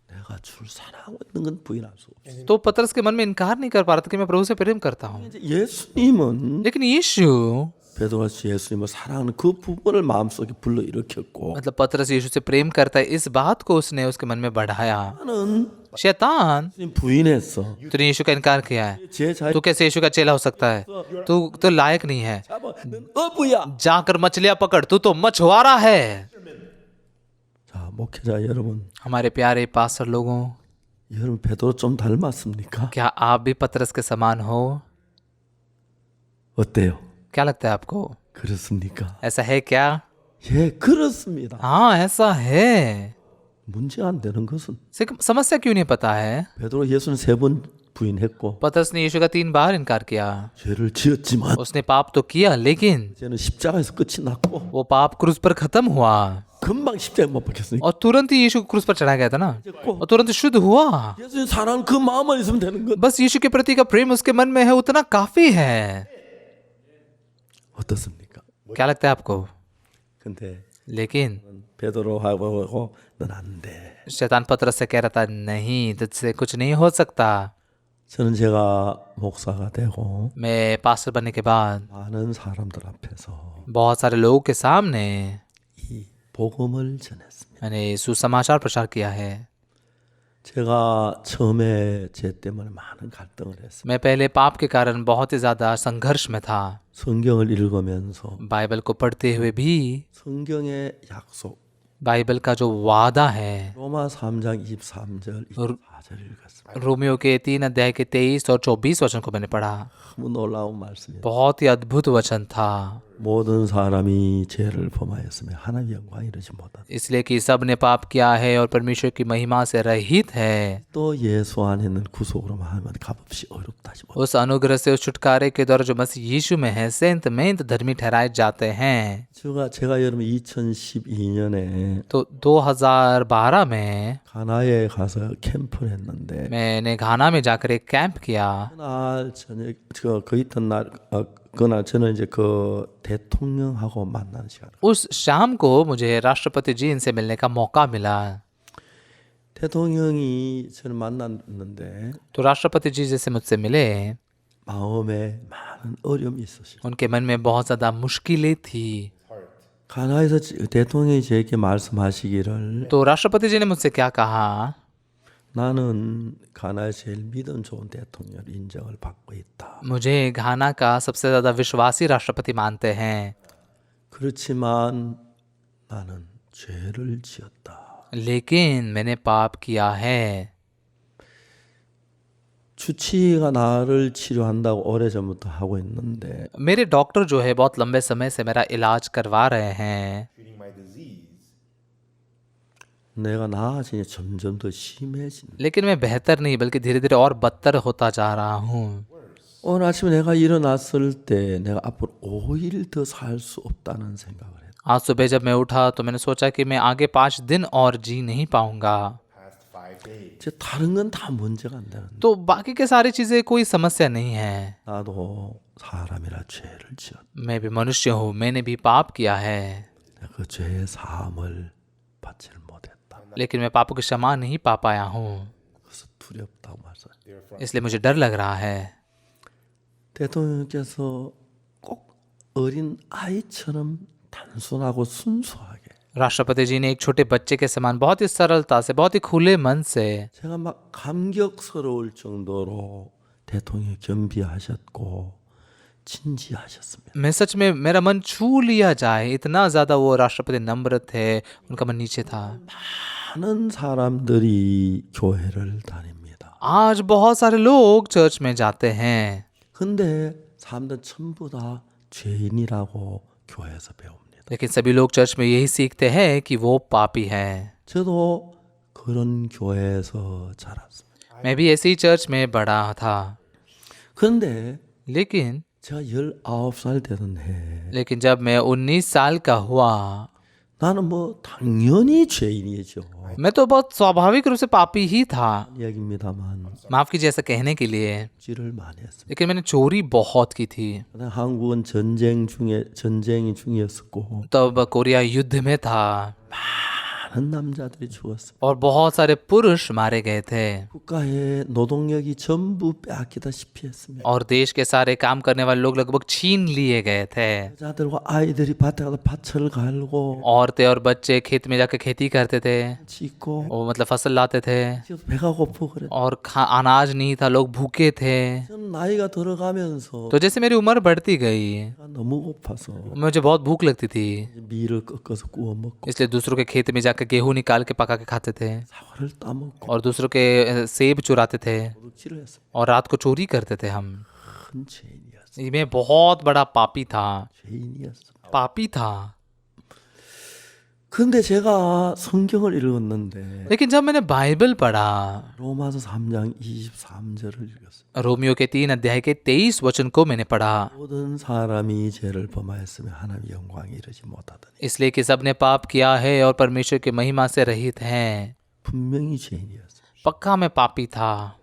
내가 주를 사랑하고 있는 건 부인할 수 없어. तो पतरस के मन में इनकार नहीं कर पा रहा था कि मैं प्रभु से प्रेम करता हूँ। 이제 예수님은 लेकिन यीशु, 베드로가 예수님을 사랑하는 그 부분을 마음속에 불러 일으켰고 मतलब पतरस यीशु से प्रेम करता है, इस बात को उसने उसके मन में बढ़ाया। 나는 शैतान, 예수님 부인했어. तूने यीशु का इनकार किया है, 제자 तू कैसे यीशु का चेला हो सकता है? तू तो लायक नहीं है। 잡아. 넌 어부야. जाकर मछलियां पकड़, तू तो मछुआरा है। 자, 목회자 여러분, हमारे प्यारे पास्टर लोगों, 여러분 베드로 좀 닮았습니까? क्या आप भी पतरस के समान हो? 어때요? क्या लगता है आपको? 그렇습니까? ऐसा है क्या? 예, 그렇습니다. हाँ, ऐसा है। 문제가 안 되는 것은 समस्या क्यों नहीं पता है? 베드로 예수는 3번 부인했고 पतरस ने यीशु का 3 बार इनकार किया। 죄를 지었지만 उसने पाप तो किया, लेकिन 이제는 십자가에서 끝이 났고 वो पाप क्रूस पर खत्म हुआ 금방 십자가에 못 박혔으니까 और तुरंत ही यीशु को क्रूस पर चढ़ाया गया था ना, और तुरंत शुद्ध हुआ। 예수님 사랑하는 그 마음만 있으면 되는 것. बस यीशु के प्रति का प्रेम उसके मन में है, उतना काफी है। 어떻습니까? क्या लगता है आपको? 근데 लेकिन 베드로하고 넌 안 돼. शैतान पतरस से कह रहा था, नहीं, तुझसे कुछ नहीं हो सकता। 저는 제가 목사가 되고 मैं पास्टर बनने के बाद 많은 사람들 앞에서 बहुत सारे लोगों के सामने 이 복음을 전했습니다. मैंने सुसमाचार प्रचार किया है। 제가 처음에 죄 때문에 많은 갈등을 했습니다. मैं पहले पाप के कारण बहुत ही ज्यादा संघर्ष में था। 성경을 읽으면서 बाइबल को पढ़ते हुए भी 성경의 약속 बाइबल का जो वादा है, 로마 3장 23절 24절 읽었습니다. रोमियो के 3 अध्याय के 23 और 24 वचन को मैंने पढ़ा। 너무 놀라운 말씀이에요. बहुत ही अद्भुत वचन था। 모든 사람이 죄를 범하였으며 하나님의 영광 이르지 못하다. इसलिए कि सब ने पाप किया है और परमेश्वर की महिमा से रहित है। 또 예수 안에 있는 구속으로 하면 값없이 어렵다지 못. उस अनुग्रह से, उस छुटकारे के द्वारा जो मसीह यीशु में है, सेंत में धर्मी ठहराए जाते हैं। 제가 여러분 2012년에 तो 2012 में 가나에 가서 캠프를 했는데 मैंने घाना में जाकर एक कैंप किया। 그날 저녁 그 이튿날 그날 저는 이제 그 대통령하고 만나는 시간. उस शाम को मुझे राष्ट्रपति जी इनसे मिलने का मौका मिला। 대통령이 저를 만났는데 तो राष्ट्रपति जी जैसे मुझसे मिले, 마음에 많은 어려움이 있었어요. उनके मन में बहुत ज्यादा मुश्किलें थी। 가나에서 대통령이 저에게 말씀하시기를 तो राष्ट्रपति जी ने मुझसे क्या कहा, 나는 가나에 제일 믿음 좋은 대통령 인정을 받고 있다. मुझे घाना का सबसे ज्यादा विश्वासी राष्ट्रपति मानते हैं, 그렇지만 나는 죄를 지었다. लेकिन मैंने पाप किया है। 주치의가 나를 치료한다고 오래전부터 하고 있는데 मेरे डॉक्टर जो है बहुत लंबे समय से मेरा इलाज करवा रहे हैं, 내가 나아지니 점점 더 심해진다. लेकिन मैं बेहतर नहीं बल्कि धीरे धीरे और बदतर होता जा रहा हूँ। 오늘 아침에 내가 일어났을 때 내가 앞으로 5일 더 살 수 없다는 생각을 했다. आज सुबह जब मैं उठा तो मैंने सोचा कि मैं आगे 5 दिन और जी नहीं पाऊंगा। 이제 다른 건 다 문제가 안 되는데 तो बाकी के सारी चीजें कोई समस्या नहीं है। 나도 사람이라 죄를 지었다. मैं भी मनुष्य हूँ, मैंने भी पाप किया है, 내가 그 죄의 사함을 받지를 못했다. लेकिन मैं पापों की क्षमा नहीं पा पाया हूँ, 그래서 두렵다고 말씀. इसलिए मुझे डर लग रहा है। 대통령께서 꼭 어린 아이처럼 단순하고 순수하게 राष्ट्रपति जी ने एक छोटे बच्चे के समान बहुत ही सरलता से, बहुत ही खुले मन से, 제가 막 감격스러울 정도로 대통령이 겸비하셨고 진지하셨습니다. मैं सच में मेरा मन छू लिया जाए, इतना ज्यादा वो राष्ट्रपति नम्र थे, उनका मन नीचे था। 많은 사람들이 교회를 다닙니다. आज बहुत सारे लोग चर्च में जाते हैं, 근데 사람들 전부 다 죄인이라고 교회에서 배웁니다. लेकिन सभी लोग चर्च में यही सीखते हैं कि वो पापी हैं। 저도 그런 교회에서 자랐습니다. मैं भी ऐसी चर्च में बड़ा था, 그런데 लेकिन 제가 19살 되던 해 लेकिन जब मैं 19 साल का हुआ, 나는 뭐 당연히 죄인이죠. मैं तो बहुत स्वाभाविक रूप से पापी ही था। 이야기입니다만 माफ कीजिए ऐसा कहने के लिए, 찌를 많이 했습니다. लेकिन मैंने चोरी बहुत की थी। 한국은 전쟁이 중이었었고 तब कोरिया युद्ध में था 많은 남자들이 죽었어요. और बहुत सारे पुरुष मारे गए थे 국가의 노동력이 전부 빼앗기다시피 했습니다. और देश के सारे काम करने वाले लोग लगभग छीन लिए गए थे। 여자들과 아이들이 밭에 가서 밭을 갈고 औरतें और बच्चे खेत में जाकर खेती करते थे, 짓고 वो मतलब फसल लाते थे, 배가 고프고 그래. और अनाज नहीं था, लोग भूखे थे। 전 나이가 들어가면서 तो जैसे मेरी उम्र बढ़ती गई, 배가 너무 고파서 मुझे बहुत भूख लगती थी, 밀을 꺾어서 구워 먹고 इसलिए दूसरों के खेत में जाकर गेहूं निकाल के पका के खाते थे 사과를 따먹고 और दूसरों के सेब चुराते थे 도둑질을 했어요. और रात को चोरी करते थे हम। 큰 죄인이었어요. मैं बहुत बड़ा पापी था, 죄인이었어요. पापी था। 근데 제가 성경을 읽었는데 लेकिन जब मैंने बाइबल पढ़ा, 로마서 3장 23절을 읽었어요. रोमियो के 3 अध्याय के 23 वचन को मैंने पढ़ा, 모든 사람이 죄를 범하였으며 하나님의 영광에 이르지 못하더니 इसलिए कि सबने पाप किया है और परमेश्वर की महिमा से रहित हैं। 분명히 죄인이었어요. पक्का मैं पापी था।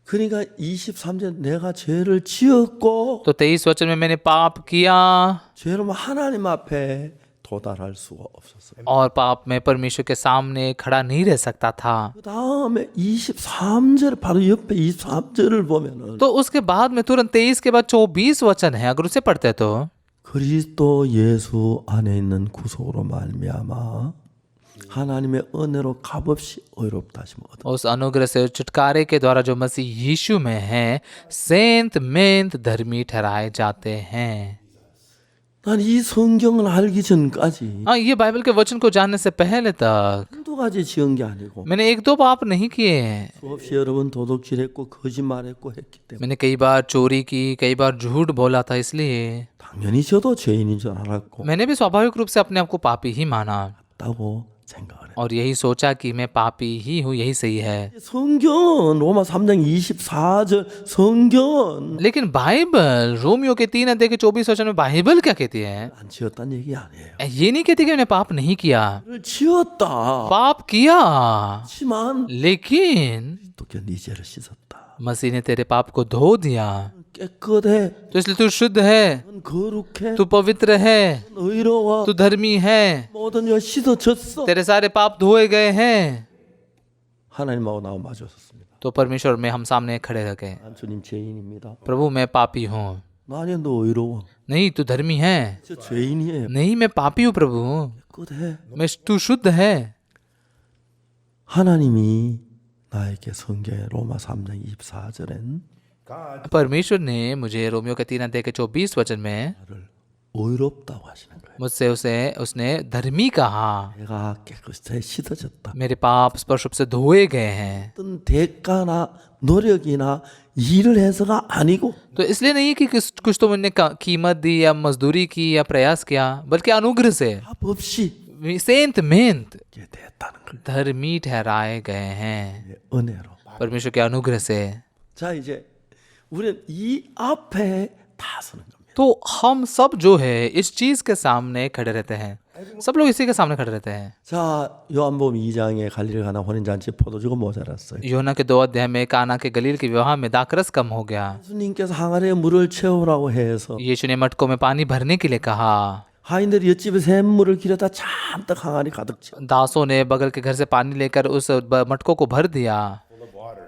그러니까 23절 내가 죄를 지었고 तो 23 वचन में मैंने पाप किया 죄로 하나님 앞에 도달할 수가 없었어요. और पाप में परमेश्वर के सामने खड़ा नहीं रह सकता था। 그 다음에 23절 바로 옆에 23절을 보면은 तो उसके बाद में तुरंत 23 के बाद 24 वचन है, अगर उसे पढ़ते तो 그리스도 예수 안에 있는 구속으로 말미암아 하나님의 은혜로 값없이 의롭다 하심을 얻어. उस अनुग्रह से छुटकारे के द्वारा जो मसीह यीशु में है, सेंत मेंत धर्मी ठहराए जाते हैं। 난 이 성경을 알기 전까지 हाँ, ये बाइबल के वचन को जानने से पहले तक 한두 가지 지은 게 아니고 मैंने एक दो पाप नहीं किए हैं। 수없이 여러 번 도둑질했고 거짓말했고 했기 때문에 मैंने कई बार चोरी की, कई बार झूठ बोला था, इसलिए 당연히 저도 죄인인 줄 알았고 मैंने भी स्वाभाविक रूप से अपने आप को पापी ही माना 맞다고 생각을 해요. और यही सोचा कि मैं पापी ही हूँ, यही सही है। 성경 로마 3장 24절 성경 लेकिन बाइबल रोमियो के 3 अध्याय के 24 वचन में बाइबल क्या कहती है? 안 지었다는 얘기 아니에요. ये नहीं कहती कि मैंने पाप नहीं किया, 를 지었다. पाप किया, 하지만 लेकिन 또네 죄를 씻었다. मसीह ने तेरे पाप को धो दिया, 깨끗해. तो इसलिए तू शुद्ध है, 넌 거룩해. तू पवित्र है, 넌 의로워. तू धर्मी है, 모든 죄가 씻어졌어. तेरे सारे पाप धोए गए हैं। 하나님하고 나와 마주쳤습니다. तो परमेश्वर में हम सामने खड़े रह गए, 난 주님 죄인입니다. प्रभु मैं पापी हूँ। 아니야 너 의로워. नहीं, तू धर्मी है। 저 죄인이에요. नहीं, मैं पापी हूँ प्रभु। 깨끗해. तू शुद्ध है। 하나님이 나에게 성경의 로마 3장 24절엔 परमेश्वर ने मुझे रोमियो के 3 अध्याय के 24 वचन में 나를 의롭다고 하시는 거예요. मुझसे उसने धर्मी कहा, 내가 깨끗이 씻어졌다. मेरे पाप स्पर्श रूप से धोए गए हैं। 어떤 대가나 노력이나 일을 해서가 아니고 तो इसलिए नहीं कि कुछ तो मैंने कीमत दी या मजदूरी की या प्रयास किया, बल्कि अनुग्रह से, 값 없이 सेंत मेंत 게 됐다는 걸. धर्मी ठहराए गए हैं 예, 은혜로. परमेश्वर के अनुग्रह से। 자, 이제 우리는 이 앞에 다 서는 겁니다. तो हम सब जो है इस चीज के सामने खड़े रहते हैं, सब लोग इसी के सामने खड़े रहते हैं। 자, 요한복음 2장에 갈릴리 가나 혼인잔치 포도주가 모자랐어요. योना के 2 अध्याय में काना के गलील के विवाह में दाखरस कम हो गया। 예수님께서 항아리에 물을 채우라고 해서 यीशु ने मटकों में पानी भरने के लिए कहा। 하인들이 옆집에 샘물을 길어다 잔뜩 항아리 가득 채워. दासों ने बगल के घर से पानी लेकर उस मटकों को भर दिया।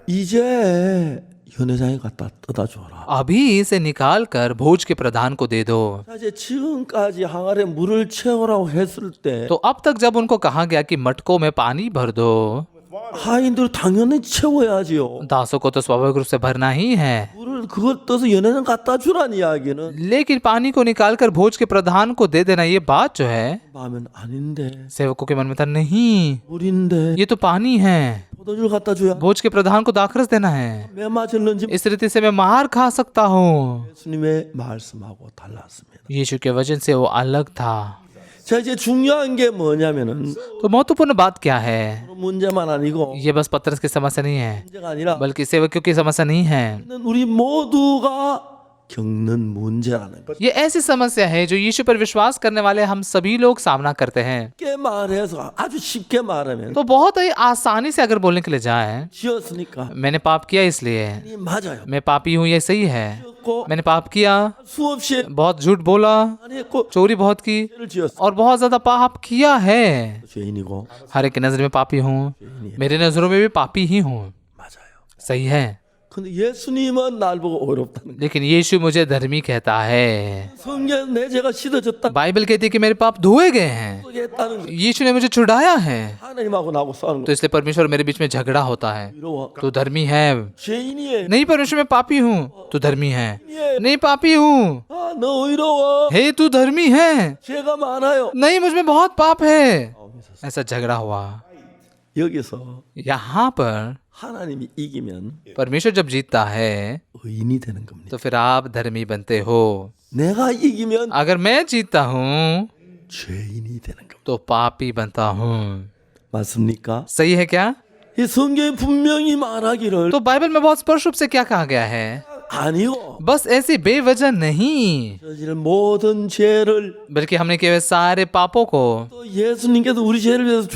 이제 연회장에 갖다 떠다 줘라. अभी इसे निकाल कर भोज के प्रधान को दे दो। 자, 이제 지금까지 항아리에 물을 채우라고 했을 때 तो अब तक जब उनको कहा गया कि मटकों में पानी भर दो, 하인들 당연히 채워야지요. दासों को तो स्वाभाविक रूप से भरना ही है, 물을 그걸 떠서 연회장 갖다 주라는 이야기는 लेकिन पानी को निकाल कर भोज के प्रधान को दे देना, ये बात जो है 마음엔 아닌데 सेवकों के मन में था, नहीं 물인데 ये तो पानी है, 포도주를 갖다 줘야 भोज के प्रधान को दाखरस देना है, 왜 맞을는지 इस रीति से मैं मार खा सकता हूँ। 예수님의 말씀하고 달랐습니다. यीशु के वचन से वो अलग था। 자, 이제 중요한 게 뭐냐면은 तो महत्वपूर्ण बात क्या है, 문제만 아니고 ये बस पतरस की समस्या नहीं है, 문제가 아니라 बल्कि सेवकों की समस्या नहीं है। 우리 모두가 겪는 문제라는 것. ये ऐसी समस्या है जो यीशु पर विश्वास करने वाले हम सभी लोग सामना करते हैं। 쉽게 말해서 아주 쉽게 말하면 तो बहुत ही आसानी से अगर बोलने के लिए जाए, 지었으니까 मैंने पाप किया इसलिए, 이 맞아요. मैं पापी हूँ, ये सही है, 지었고 मैंने पाप किया, 수없이 बहुत झूठ बोला, 안 했고 चोरी बहुत की 죄를 지었어. और बहुत ज्यादा पाप किया है। 죄인이고 हर एक की नजर में पापी हूँ, मेरी नजरों में भी पापी ही हूँ, 맞아요. सही है। 근데 예수님은 날 보고 어렵다는 거예요. लेकिन यीशु मुझे धर्मी कहता है। 성경 내 죄가 씻어졌다. बाइबल कहती है कि मेरे पाप धोए गए हैं, 했다는 거. यीशु ने मुझे छुड़ाया है। 하나님하고 나하고 싸우는 तो 거. इसलिए परमेश्वर मेरे बीच में झगड़ा होता है। 이러워. तू धर्मी है, 죄인이에요. नहीं परमेश्वर मैं पापी हूँ, तू धर्मी है, नहीं पापी हूँ, 아, 너 의로워. हे तू धर्मी है, 죄가 많아요. नहीं मुझ में बहुत पाप है। ऐसा झगड़ा हुआ। 여기서 यहाँ पर 하나님이 이기면 परमेश्वर जब जीतता है 의인이 되는 겁니다. तो फिर आप धर्मी बनते हो। 내가 이기면 अगर मैं जीतता हूँ 죄인이 되는 겁니다. तो पापी बनता हूँ। 맞습니까? सही है क्या? 이 성경에 분명히 말하기를 तो बाइबल में बहुत स्पष्ट रूप से क्या कहा गया है? 아니고 बस ऐसी बेवजह नहीं, 저질 모든 죄를 बल्कि हमने किए हुए सारे पापों को 또 예수님께서 우리 죄를 위해서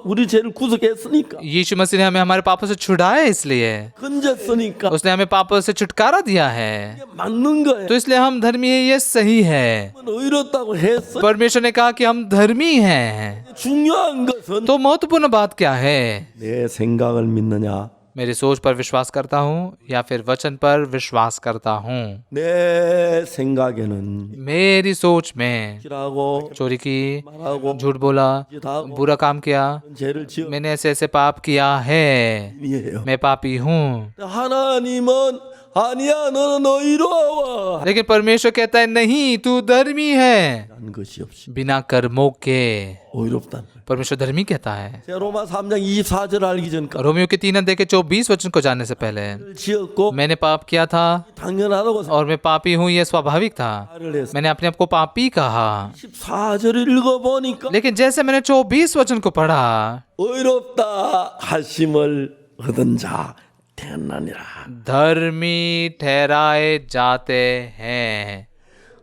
우리 죄를 구속했으니까 यीशु मसीह ने हमें हमारे पापों से छुड़ाया, इसलिए 건졌으니까 उसने हमें पापों से छुटकारा दिया है। 이게 맞는 거예요. तो इसलिए हम धर्मी है, ये सही है। 의롭다고 했어. परमेश्वर ने कहा कि हम धर्मी हैं। 중요한 것은 तो महत्वपूर्ण बात क्या है? 내 생각을 믿느냐, मेरी सोच पर विश्वास करता हूँ या फिर वचन पर विश्वास करता हूँ? 내 생각에는 मेरी सोच में 기라고 चोरी की, 말하고 झूठ बोला, 짓하고 बुरा काम किया, 죄를 지어 मैंने ऐसे ऐसे पाप किया है, 이에요. मैं पापी हूँ। 하나님은 아니야, 너는 의로워. लेकिन परमेश्वर कहता है नहीं, तू धर्मी है, 한 것이 없이 बिना कर्मों के। 의롭다. परमेश्वर धर्मी कहता है। 제가 로마 3장 24절 알기 전까지 रोमियो के 3 अध्याय के 24 वचन को जानने से पहले 지었고 मैंने पाप किया था 당연하다고 और मैं पापी हूँ, ये स्वाभाविक था। 생각을 했어. मैंने अपने आप को पापी कहा, 14절을 읽어보니까 लेकिन जैसे मैंने 24 वचन को पढ़ा, 의롭다 하심을 얻은 자 태어나니라. धर्मी ठहराए जाते हैं।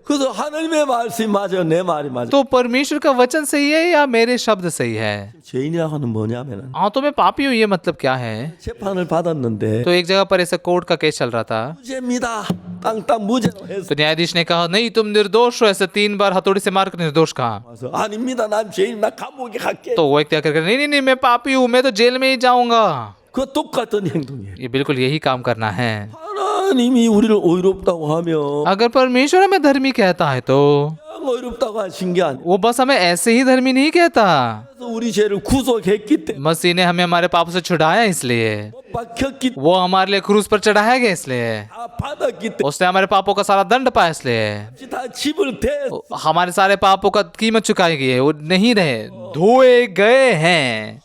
그래서 하나님의 말씀이 맞아요, 내 말이 맞아요. तो परमेश्वर का वचन सही है या मेरे शब्द सही है? 죄인이라고 하는 뭐냐면은 हाँ, तो मैं पापी हूँ, ये मतलब क्या है? 재판을 받았는데 तो एक जगह पर ऐसा कोर्ट का केस चल रहा था, 무죄입니다. 땅땅 무죄로 해서 तो न्यायाधीश ने कहा नहीं तुम निर्दोष हो, ऐसे 3 बार हथौड़ी से मारकर निर्दोष कहा। 와서 아닙니다, 난 죄인, 나 감옥에 갈게. तो वो एक क्या कर नहीं नहीं नहीं मैं पापी हूँ, मैं तो जेल में ही जाऊंगा। 그 똑같은 행동이에요. ये बिल्कुल यही काम करना है। 하나님이 우리를 의롭다고 하면 अगर परमेश्वर हमें धर्मी कहता है तो 그냥 의롭다고 하신 게 아니에요. वो बस हमें ऐसे ही धर्मी नहीं कहता। 그래서 우리 죄를 구속했기 때문에 मसीह ने हमें हमारे पापों से छुड़ाया, इसलिए 박혔기 때문에 वो हमारे लिए क्रूस पर चढ़ाया गया, इसलिए 다 받았기 때문에 उसने हमारे पापों का सारा दंड पाया, इसलिए 다 집을 대 हमारे सारे पापों का कीमत चुकाई गई है, वो नहीं रहे, धोए गए हैं।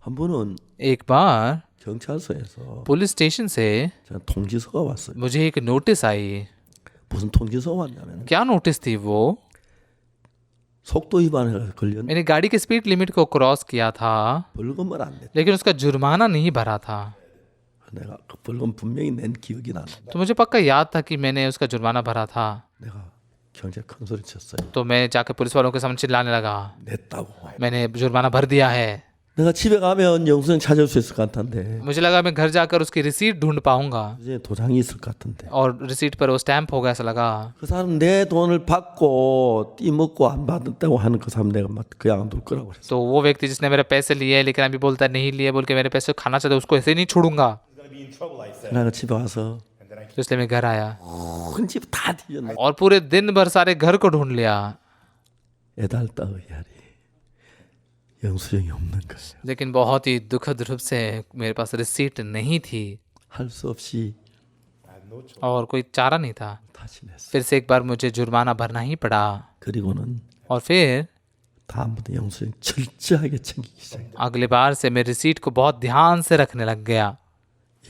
한 번은 एक बार 경찰서에서 पुलिस स्टेशन से 제가 통지서가 왔어요. मुझे एक नोटिस आई। 무슨 통지서가 왔냐면 क्या नोटिस थी वो? 속도 위반에 걸렸는데 मैंने गाड़ी की स्पीड लिमिट को क्रॉस किया था, 벌금을 안 냈다. लेकिन उसका जुर्माना नहीं भरा था। 내가 그 벌금 분명히 낸 기억이 나는데 तो मुझे पक्का याद था कि मैंने उसका जुर्माना भरा था। 내가 경찰 큰 소리 쳤어요. तो मैं जाकर पुलिस वालों के सामने चिल्लाने लगा, 냈다고. मैंने जुर्माना भर दिया है। 내가 집에 가면 영수증 찾을 수 있을 것 같은데 मुझे लगा मैं घर जाकर उसकी रिसीट ढूंढ पाऊंगा, 이제 도장이 있을 것 같은데 और रिसीट पर वो स्टैंप होगा ऐसा लगा। 그 사람 내 돈을 받고 띠먹고 안 받았다고 하는 그 사람 내가 막 그냥 둘 거라고 그랬어. तो वो व्यक्ति जिसने मेरे पैसे लिए लेकिन अभी बोलता है नहीं लिए बोल के मेरे पैसे खाना चाहते, उसको ऐसे नहीं छोड़ूंगा। 내가 집에 와서 तो इसलिए मैं घर आया 큰 집 다 뒤졌네. और पूरे दिन भर सारे घर को ढूंढ लिया, 애달다 의아리 영수증이 없는 거야. लेकिन बहुत ही दुखद रूप से मेरे पास रिसीट नहीं थी 할 수 없이 और कोई चारा नहीं था। 다시 냈어. फिर से एक बार मुझे जुर्माना भरना ही पड़ा 그리고는 और फिर 다음부터 영수증 철저하게 챙기기 시작해. अगली बार से मैं रिसीट को बहुत ध्यान से रखने लग गया।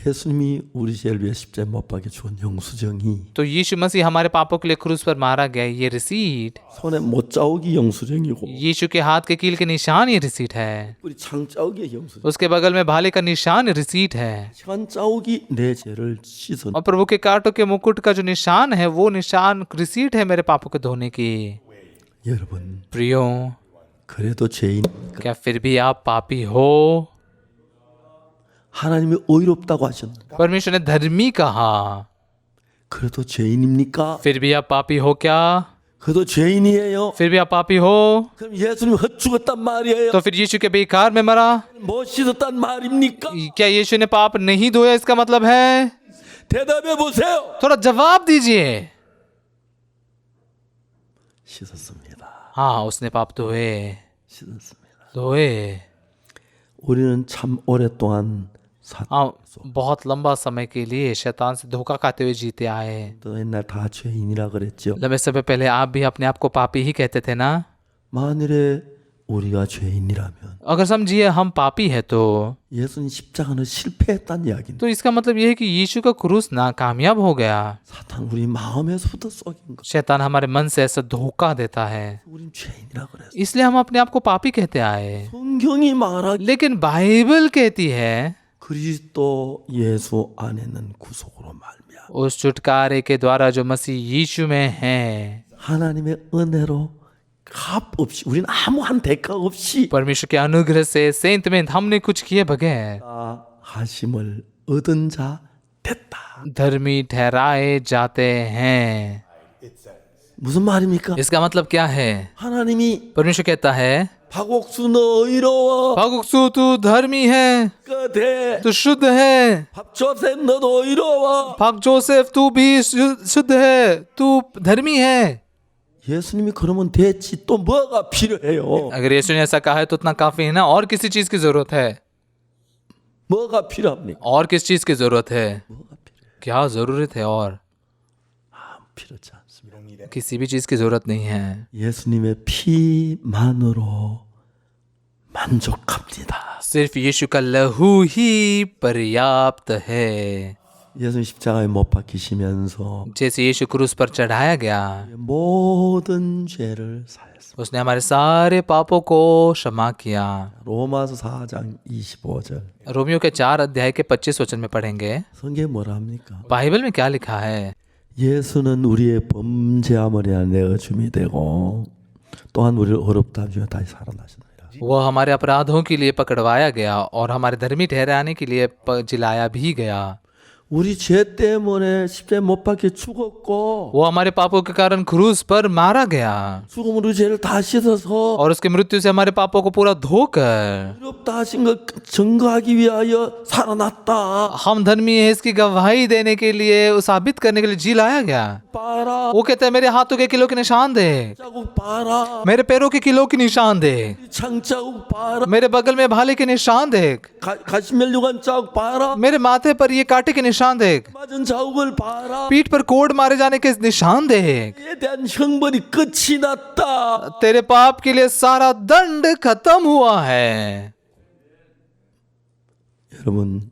예수님이 우리 죄를 위해 십자가에 못 박혀 죽은 영수증이 तो यीशु मसीह हमारे पापों के लिए क्रूस पर मारा गया, ये रिसीट 손에 못 자오기 영수증이고 यीशु के हाथ के कील के निशान ये रिसीट है, 우리 창 자오기 영수증. उसके बगल में भाले का निशान रिसीट है, 시간 자오기 내 죄를 씻은. और प्रभु के कांटों के मुकुट का जो निशान है वो निशान रिसीट है मेरे पापों को धोने की। 여러분 प्रियो, 그래도 죄인 क्या फिर भी आप पापी हो? 하나님이 의롭다고 하셨는데 परमेश्वर ने धर्मी कहा, 그래도 죄인입니까? फिर भी आप पापी हो क्या? 그래도 죄인이에요. फिर भी आप पापी हो? 그럼 예수님 헛죽었단 말이에요. तो फिर यीशु के बेकार में मरा? 못 씻었단 말입니까? क्या यीशु ने पाप नहीं धोया इसका मतलब है? 대답해 보세요. थोड़ा जवाब दीजिए। 씻었습니다. हाँ, उसने पाप धोए, 씻었습니다. धोए। 우리는 참 오랫동안 हाँ, बहुत लंबा समय के लिए शैतान से धोखा खाते हुए जीते आए। 또 옛날 다 죄인이라 그랬죠. लंबे समय पहले आप भी अपने आप को पापी ही कहते थे ना? 만일에 우리가 죄인이라면 अगर समझिए हम पापी है तो 예수님 십자가는 실패했다는 이야기인데 तो इसका मतलब यह है कि यीशु का क्रूस नाकामयाब हो गया। 사탄 우리 마음에서부터 썩인 거. शैतान हमारे मन से ऐसा धोखा देता है, 우린 죄인이라 그랬어. इसलिए हम अपने आप को पापी कहते आए। 성경이 말하기 लेकिन बाइबल कहती है 그리스도 예수 안에는 구속으로 말미암아 उस छुटकारे के द्वारा जो मसीह यीशु में है, 하나님의 은혜로 값 없이 우리는 아무한 대가 없이 परमेश्वर के अनुग्रह से सेंत में हमने कुछ किए बगैर 다 하심을 얻은 자 됐다. धर्मी ठहराए जाते हैं। 무슨 말입니까? इसका मतलब क्या है? 하나님이 परमेश्वर कहता है, 박옥수 너 의로워 भागुकसु तू धर्मी है, 그대 तू शुद्ध है, 밥조셉 너도 의로워. भाग जोसेफ तू भी शुद्ध है, तू धर्मी है। 예수님이 그러면 됐지 또 뭐가 필요해요? अगर यीशु ने ऐसा कहा है तो उतना काफी है ना? और किसी चीज की जरूरत है? 뭐가 필요합니까? और किस चीज की जरूरत है? 뭐가 필요해? क्या जरूरत है? और 아무 필요치 않습니다. किसी भी चीज की जरूरत नहीं है। 예수님의 피만으로 만족합니다. सिर्फ यीशु का लहू ही पर्याप्त है। 예수님 십자가에 못 박히시면서 जैसे यीशु क्रूस पर चढ़ाया गया, 모든 죄를 사했습니다. उसने हमारे सारे पापों को क्षमा किया। 로마서 4장 25절. रोमियो के 4 अध्याय के 25 वचन में पढ़ेंगे, 성경에 뭐라 합니까? बाइबल में क्या लिखा है? 예수는 우리의 범죄함을 위한 내어 줌이 되고 또한 우리를 어렵다 하며 다시 살아나시느니라. वह हमारे अपराधों के लिए पकड़वाया गया और हमारे धर्मी ठहराने के लिए जिलाया भी गया। 우리 죄 때문에 십자가에 못 박혀 죽었고 वो हमारे पापों के कारण क्रूस पर मारा गया 죽음으로 죄를 다 씻어서 और उसकी मृत्यु से हमारे पापों को पूरा धोकर 의롭다 하신 걸 증거하기 위하여 살아났다. हम धर्मी है इसकी गवाही देने के लिए, साबित करने के लिए जी लाया गया। 봐라. वो कहता है मेरे हाथों के किलो के निशान दे, 자국 봐라. मेरे पैरों के किलो के निशान दे, 창자국 봐라. मेरे बगल में भाले के निशान देख, 가시멜류관 자국 봐라. मेरे माथे पर ये कांटे के निशान देख, 맞은 자국을 봐라. पीठ पर कोड़ मारे जाने के निशान देख। 에 대한 형벌이 끝이 났다. तेरे पाप के लिए सारा दंड खत्म हुआ है। 여러분,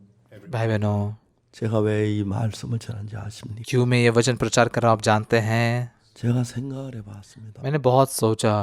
भाई बहनों, 제가 왜 이 말씀을 전하는지 아십니까? क्यों मैं ये वचन प्रचार कर रहा हूं आप जानते हैं? 제가 생각을 해봤습니다. मैंने बहुत सोचा,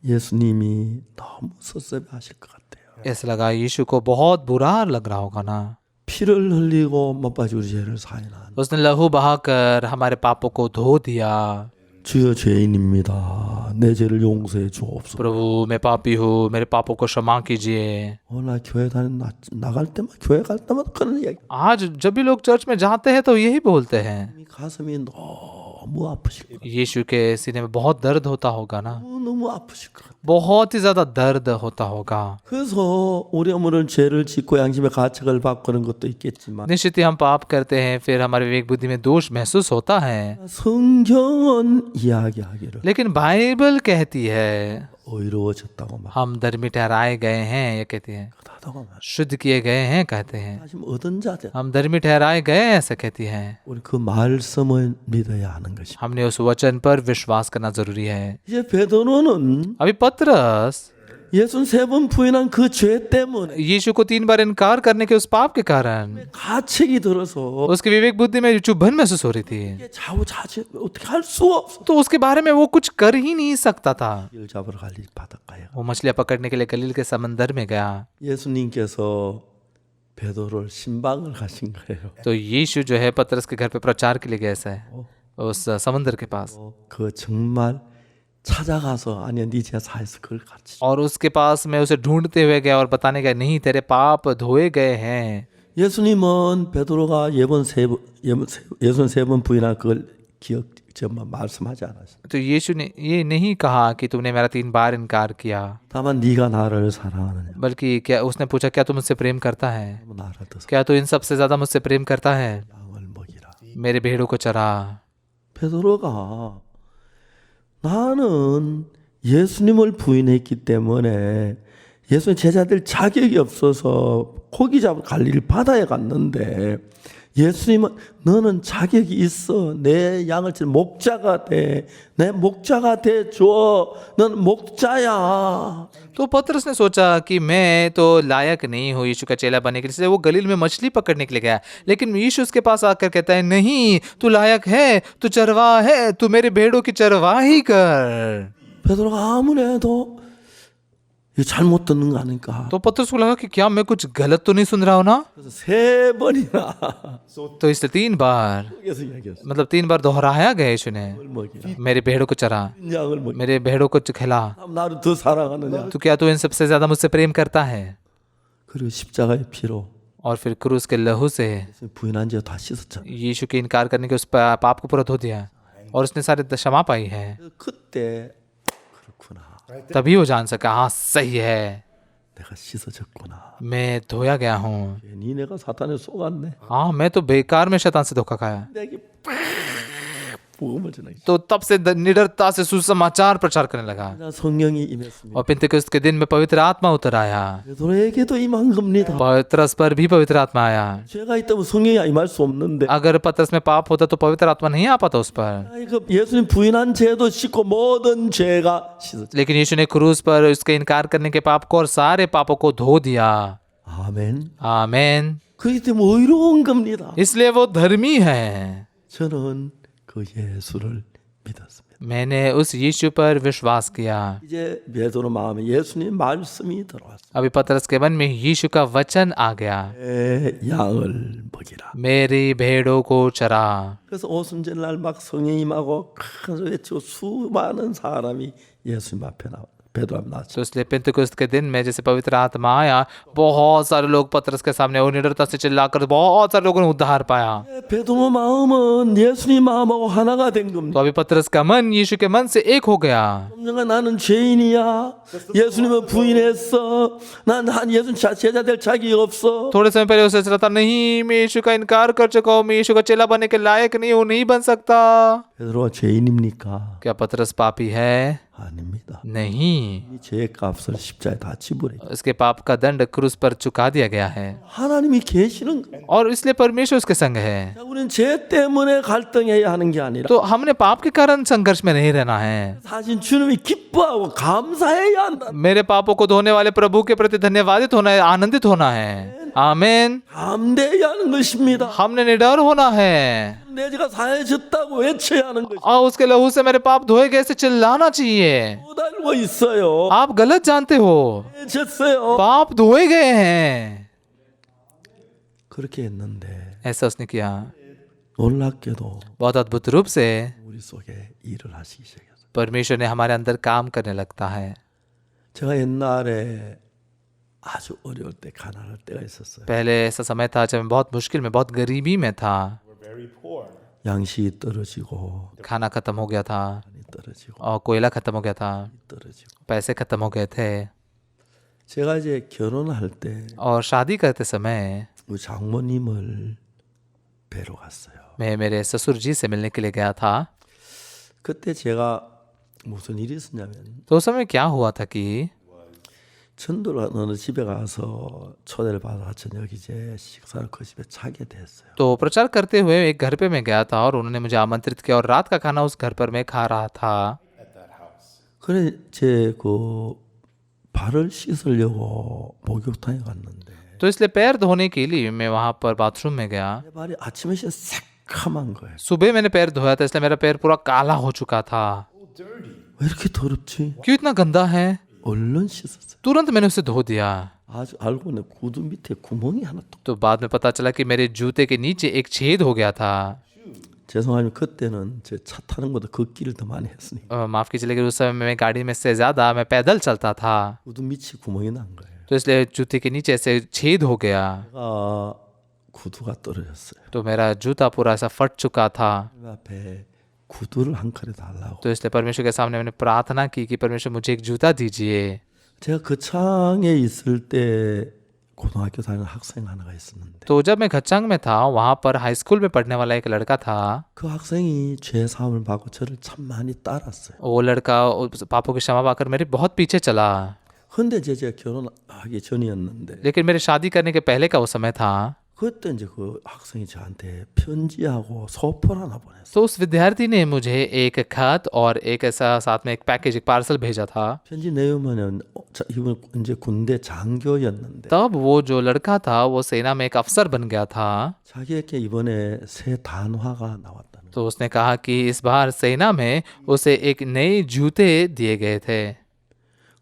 예수님이 너무 섭섭해하실 것 같아요. ऐसा लगा यीशु को बहुत बुरा लग रहा होगा ना। 피를 흘리고 못 빠지고 우리 죄를 사인한 उसने लहू बहाकर हमारे पापों को धो दिया। 주여 죄인입니다. 내 죄를 용서해 주옵소서. प्रभु मैं पापी हूँ, मेरे पापों को क्षमा कीजिए। 나 교회 나갈 때마다 교회 갈 때마다 그런 이야기. आज जब भी लोग चर्च में जाते हैं तो यही बोलते हैं। 이 가슴이 너무 아프실 거예요. यीशु के सीने में बहुत दर्द होता होगा ना, 너무 아프실 것 같아요. बहुत ही ज्यादा दर्द होता होगा। 그래서 우리 물론 죄를 짓고 양심의 가책을 받고 그런 것도 있겠지만 निश्चित ही हम पाप करते हैं, फिर हमारे विवेक बुद्धि में दोष महसूस होता है, 성경은 이야기하기를 लेकिन बाइबल कहती है 의로워졌다고 말. हम धर्मी ठहराए गए हैं, ये कहती है 그렇다고 말. शुद्ध किए गए हैं, कहते हैं 하시면 얻은 자들. हम धर्मी ठहराए गए, ऐसा कहती है। 우리 그 말씀을 믿어야 하는 것이. हमने उस वचन पर विश्वास करना जरूरी है। 이제 베드로는 अभी पतरस 63번 부인한 그 죄 때문에 यीशु को 3 बार इनकार करने के उस पाप के कारण 가책이 들어서 उसके विवेक बुद्धि में चुभन महसूस हो रही थी, 이게 좌우자재 어떻게 할 수가 없어. तो उसके बारे में वो कुछ कर ही नहीं सकता था। 일 잡으러 갈 바닷가에 वो मछलियां पकड़ने के लिए गलील के समंदर में गया। 예수님께서 베드로를 신방을 가신 거예요. तो यीशु जो है पतरस के घर पे प्रचार के लिए गए है उस समंदर के पास, 그 정말 찾아가서 아니야 네 죄 사해서 그걸 같이. और उसके पास में उसे ढूंढते हुए गया और बताने गया नहीं तेरे पाप धोए गए हैं। 예수님은 베드로가 예순 세 번 부인한 그걸 기억 정말 말씀하지 않았어요. तो यीशु ने ये नहीं कहा कि तुमने मेरा 3 बार इनकार किया, 다만 네가 나를 사랑하느냐. बल्कि क्या उसने पूछा क्या तू मुझसे प्रेम करता है, 나를 더 क्या तू इन सबसे ज्यादा मुझसे प्रेम करता है, 양을 먹이라. मेरे भेड़ों को चरा। 베드로가 나는 예수님을 부인했기 때문에 예수님 제자들 자격이 없어서 고기 잡으러 갈릴 바다에 갔는데 예수님은 너는 자격이 있어. 내 양을 치는 목자가 돼. 내 목자가 돼 줘. 넌 목자야. तो पतरस ने सोचा कि मैं तो लायक नहीं हूँ यीशु का चेला बनने के लिए, इसलिए वो गलील में मछली पकड़ने के लिए गया। लेकिन यीशु उसके पास आकर कहता है नहीं तू लायक है, तू चरवाह है, तू मेरे भेड़ों की चरवाही कर। 베드로가 아무리 해도 이거 잘못 듣는 거 아닐까. तो पतरस को लगा कि क्या मैं कुछ गलत तो नहीं सुन रहा हूँ ना, 그래서 세 번이나 तो इसलिए 3 बार 속에서 이야기했어. मतलब 3 बार दोहराया गया यीशु ने 먹이라. मेरे भेड़ों को चरा, 양을 먹이라. मेरे भेड़ों को खिला। 나를 더 사랑하느냐. तो क्या तू इन सबसे ज्यादा मुझसे प्रेम करता है? 그리고 십자가의 피로 और फिर क्रूस के लहू से 부인한 죄 다 씻었잖아. यीशु के इनकार करने के उस पाप को पूरा धो दिया और उसने सारे क्षमा पाई है। 그때 그렇구나. तभी वो जान सका हाँ सही है, 내가 씻어졌구나. मैं धोया गया हूँ। 괜히 내가 사탄에 속았네. हाँ मैं तो बेकार में शैतान से धोखा खाया। 내게 복음을 전하기. तो तब से निडरता से सुसमाचार प्रचार करने लगा 성령이 임했습니다. और पिन्तेकुस्त के दिन में पवित्र आत्मा उतर आया। 베드로에게도 임한 겁니다. पतरस पर भी पवित्र आत्मा आया। 죄가 있다면 성령이 임할 수 없는데. अगर पतरस में पाप होता तो पवित्र आत्मा नहीं आ पाता उस पर। 그 예수님 부인한 죄도 씻고 모든 죄가 씻어졌. लेकिन यीशु ने क्रूस पर उसके इनकार करने के पाप को और सारे पापों को धो दिया। 아멘. आमेन। 그렇기 때문에 의로운 겁니다. इसलिए वो धर्मी है। 저는 그 예수를 믿었습니다. मैंने उस यीशु पर विश्वास किया। 이제 베드로 마음에 예수님 말씀이 들어왔어요. अभी पतरस के मन में यीशु का वचन आ गया, 내 양을 먹이라. मेरी भेड़ों को चरा। 그래서 오순절날 막 성령 임하고 큰 소리 외치고 수많은 사람이 예수님 앞에 나와 베드로 앞에 나왔죠. तो इसलिए पिन्तेकुस्त के दिन में जैसे पवित्र आत्मा आया, बहुत सारे लोग पतरस के सामने और निडरता से चिल्लाकर बहुत सारे लोगों ने उद्धार पाया। 베드로 마음은 예수님 마음하고 하나가 된 तो 겁니다. अभी पतरस का मन यीशु के मन से एक हो गया। 언젠가 나는 죄인이야. 예수님을 부인했어. 난 예수님 제자 될 자격이 없어. थोड़े समय पहले उसे सोचा था नहीं मैं यीशु का इनकार कर चुका हूँ, मैं यीशु का चेला बनने के लायक नहीं हूँ, नहीं बन सकता। 베드로가 죄인입니까? क्या पतरस पापी है? 아닙니다. नहीं, 이 죄의 값을 십자에 다 지불해. उसके पाप का दंड क्रूस पर चुका दिया गया है 하나님이 계시는 거예요. और इसलिए परमेश्वर उसके संग है। 자, 우리는 죄 때문에 갈등해야 하는 게 아니라 तो हमने पाप के कारण संघर्ष में नहीं रहना है। 사실 주님이 기뻐하고 감사해야 한다. मेरे पापों को धोने वाले प्रभु के प्रति धन्यवादित होना है, आनंदित होना है। आमीन। 담대히 하는 것입니다. हमने निडर होना है 내 죄가 사해졌다고 외쳐야 하는 것입니다. और उसके लहू से मेरे पाप धोए गए से चिल्लाना चाहिए। 못 알고 있어요. आप गलत जानते हो, 졌어요. पाप धोए गए हैं। 그렇게 했는데 ऐसा उसने किया। 놀랍게도 बहुत अद्भुत रूप से 우리 속에 일을 하시기 시작했어요. परमेश्वर ने हमारे अंदर काम करने लगता है। 제가 옛날에 아주 어려울 때 가난할 때가 있었어요. पहले ऐसा समय था जब मैं बहुत मुश्किल में, बहुत गरीबी में था। 양식이 떨어지고 खाना खत्म हो गया था 돈이 떨어지고 और कोयला खत्म हो गया था, 떨어지고. पैसे खत्म हो गए थे। 제가 이제 결혼할 때 और शादी करते समय 우리 장모님을 뵈러 갔어요. मैं मेरे ससुर जी से मिलने के लिए गया था। 그때 제가 무슨 일이 있었냐면 तो उस समय क्या हुआ था कि 전도를 어느 집에 가서 초대를 받아 저녁 이제 식사를 그 집에 차게 됐어요. तो प्रचार करते हुए एक घर पे मैं गया था और उन्होंने मुझे आमंत्रित किया और रात का खाना उस घर पर मैं खा रहा था। 그래 제 그 발을 씻으려고 목욕탕에 갔는데 तो इसलिए पैर धोने के लिए मैं वहां पर बाथरूम में गया। 내 발이 아침에 새카만 거예요. सुबह मैंने पैर धोया था, इसलिए मेरा पैर पूरा काला हो चुका था। 왜 이렇게 더럽지? क्यों इतना गंदा है? 얼른 씻었어요. तुरंत मैंने उसे धो दिया। 아주 알고 보니 구두 밑에 구멍이 하나 또. तो बाद में पता चला कि मेरे जूते के नीचे एक छेद हो गया था। 죄송하지만 그때는 제 차 타는 것보다 걷기를 더 많이 했으니까 माफ कीजिए, लेकिन उस समय मैं गाड़ी में से ज्यादा मैं पैदल चलता था, 구두 밑이 구멍이 난 거예요. तो इसलिए जूते के नीचे से छेद हो गया। 제가 구두가 떨어졌어요. तो मेरा जूता पूरा ऐसा फट चुका था। 그 앞에 구두를 한 컬에 달라고. तो इसलिए परमेश्वर के सामने मैंने प्रार्थना की कि परमेश्वर मुझे एक जूता दीजिए। 제가 그 창에 있을 때 고등학교 다니는 학생 하나가 있었는데 तो जब मैं खच्चंग में था, वहां पर हाई स्कूल में पढ़ने वाला एक लड़का था। 그 학생이 죄 사함을 받고 저를 참 많이 따랐어요. वो लड़का उस पापों की क्षमा पाकर मेरे बहुत पीछे चला। 근데 이제 제가 결혼하기 전이었는데 लेकिन मेरी शादी करने के पहले का वो समय था। 그때 이제 그 학생이 저한테 편지하고 소포를 하나 보냈어요. तो उस विद्यार्थी ने मुझे एक खत और एक ऐसा साथ में एक पैकेज, एक पार्सल भेजा था। 편지 내용은 이분 이제 군대 장교였는데 तब वो जो लड़का था वो सेना में एक अफसर बन गया था। 자기에게 이번에 새 단화가 나왔다는. तो उसने कहा कि इस बार सेना में उसे एक नए जूते दिए गए थे,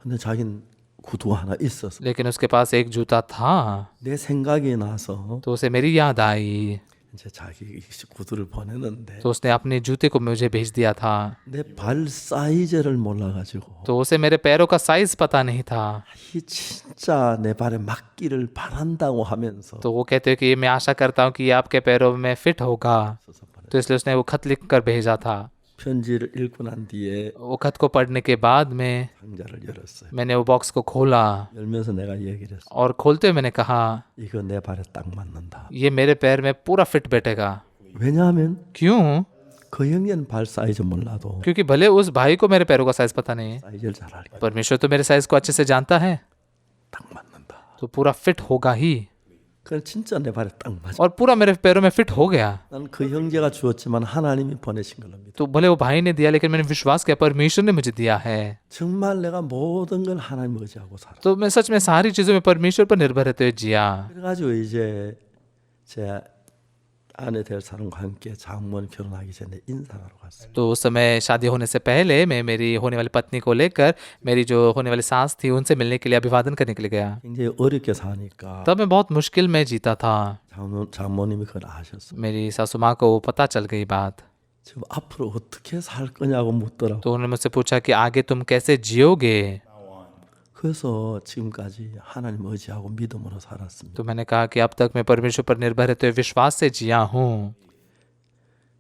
근데 자기는 구두가 하나 있었어. लेकिन उसके पास एक जूता था। 내 생각이 나서 तो उसे मेरी याद आई, 이제 자기 구두를 보냈는데 तो उसने अपने जूते को मुझे भेज दिया था। 내 발 사이즈를 몰라가지고 तो उसे मेरे पैरों का साइज पता नहीं था। 이 진짜 내 발에 맞기를 바란다고 하면서 तो वो कहते हैं कि मैं आशा करता हूँ कि ये आपके पैरों में फिट होगा। तो इसलिए उसने वो खत लिख कर भेजा था। 편지를 읽고 난 뒤에 वो खत को पढ़ने के बाद में 상자를 열었어요. मैंने वो बॉक्स को खोला 열면서 내가 얘기를 했어. और खोलते हुए मैंने कहा, 이거 내 발에 딱 맞는다. ये मेरे पैर में पूरा फिट बैठेगा। 왜냐하면 क्यों? 그 형제는 발 사이즈 몰라도 क्योंकि भले उस भाई को मेरे पैरों का साइज पता नहीं है, 사이즈를 잘 알게. परमेश्वर तो मेरे साइज को अच्छे से जानता है, 딱 맞는다. तो पूरा फिट होगा ही। 그건 진짜 내 발에 딱 맞아. और पूरा मेरे पैरों में फिट हो गया। 나는 그 형제가 주었지만 하나님이 보내신 걸로 믿어. तो भले वो भाई ने दिया, लेकिन मैंने विश्वास किया परमेश्वर ने मुझे दिया है। 정말 내가 모든 걸 하나님 의지하고 살아. तो मैं सच में सारी चीजों में परमेश्वर पर निर्भर रहते हुए जिया। 그래가지고 이제 제 아내 될 사람과 함께 장모님 결혼하기 전에 인사하러 갔어요. तो उस समय शादी होने से पहले मैं मेरी होने वाली पत्नी को लेकर मेरी जो होने वाली सास थी उनसे मिलने के लिए अभिवादन करने के लिए गया। 굉장히 어렵게 사니까 तब मैं बहुत मुश्किल में जीता था। 장모님이 그걸 아셨어요. मेरी सासू माँ को पता चल गई बात, 지금 앞으로 어떻게 살 거냐고 묻더라고. तो उन्होंने मुझसे पूछा कि आगे तुम कैसे जियोगे। 그래서 지금까지 하나님 의지하고 믿음으로 살았습니다. तो मैंने कहा कि अब तक मैं परमेश्वर पर निर्भर रहते हुए विश्वास से जिया हूँ।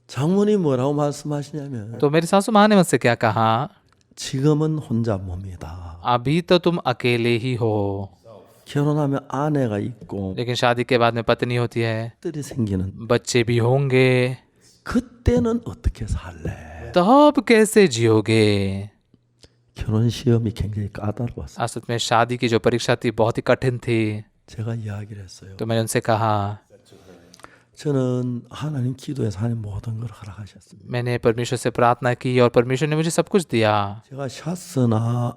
장모님 뭐라고 말씀하시냐면 तो मेरी सासू माँ ने मुझसे क्या कहा, 지금은 혼자 몸이다. अभी तो तुम अकेले ही हो, 결혼하면 아내가 있고 लेकिन शादी के बाद में पत्नी होती है, 딸이 생기는 बच्चे भी होंगे, 그때는 어떻게 살래? तब कैसे जियोगे। 결혼 시험이 굉장히 까다로웠어요. असल में शादी की जो परीक्षा थी बहुत ही कठिन थी। 제가 이야기를 했어요. तो मैंने उनसे कहा, 저는 하나님 기도에서 하나님 모든 걸 허락하셨습니다. मैंने परमेश्वर से प्रार्थना की और परमेश्वर ने मुझे सब कुछ दिया। 제가 샤스나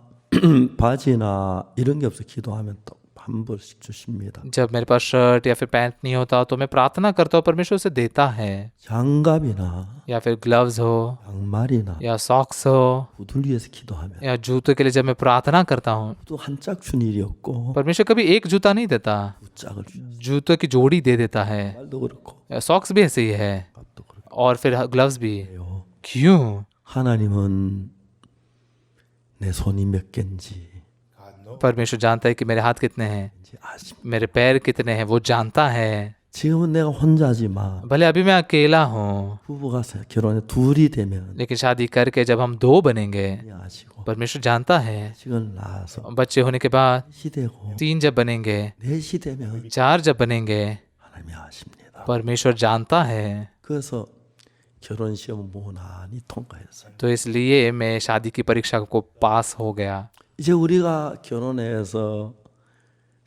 바지나 이런 게 없어 기도하면 또 한 벌씩 주십니다. जब मेरे पास शर्ट या फिर पैंट नहीं होता तो मैं प्रार्थना करता हूँ, परमेश्वर उसे देता है। 장갑이나 या फिर ग्लव्स हो 양말이나 या सॉक्स हो 구두를 위해서 기도하면 या जूतों के लिए जब मैं प्रार्थना करता हूँ, 또 한 짝 준 일이 없고 परमेश्वर कभी एक जूता नहीं देता, 두 짝을 주셨어요. जूतों की जोड़ी दे देता है। 말도 그렇고 या सॉक्स भी ऐसे ही है 값도 그렇고 और फिर ग्लव्स भी। 해요. क्यों? 하나님은 내 손이 몇 개인지 परमेश्वर जानता है कि मेरे हाथ कितने हैं, 아십니다. मेरे पैर कितने हैं, वो जानता है। 지금은 내가 혼자지만 भले अभी मैं अकेला हूँ, 부부가 결혼에 둘이 되면 लेकिन शादी करके जब हम दो बनेंगे, 아시고 परमेश्वर जानता है। 시간 낳아서 बच्चे होने के बाद 시 되고 3 जब बनेंगे, 넷이 되면 4 जब बनेंगे, 하나님이 아십니다. परमेश्वर जानता है। 그래서 결혼 시험 무난히 통과했어요. तो इसलिए मैं शादी की परीक्षा को पास हो गया। 이제 우리가 결혼해서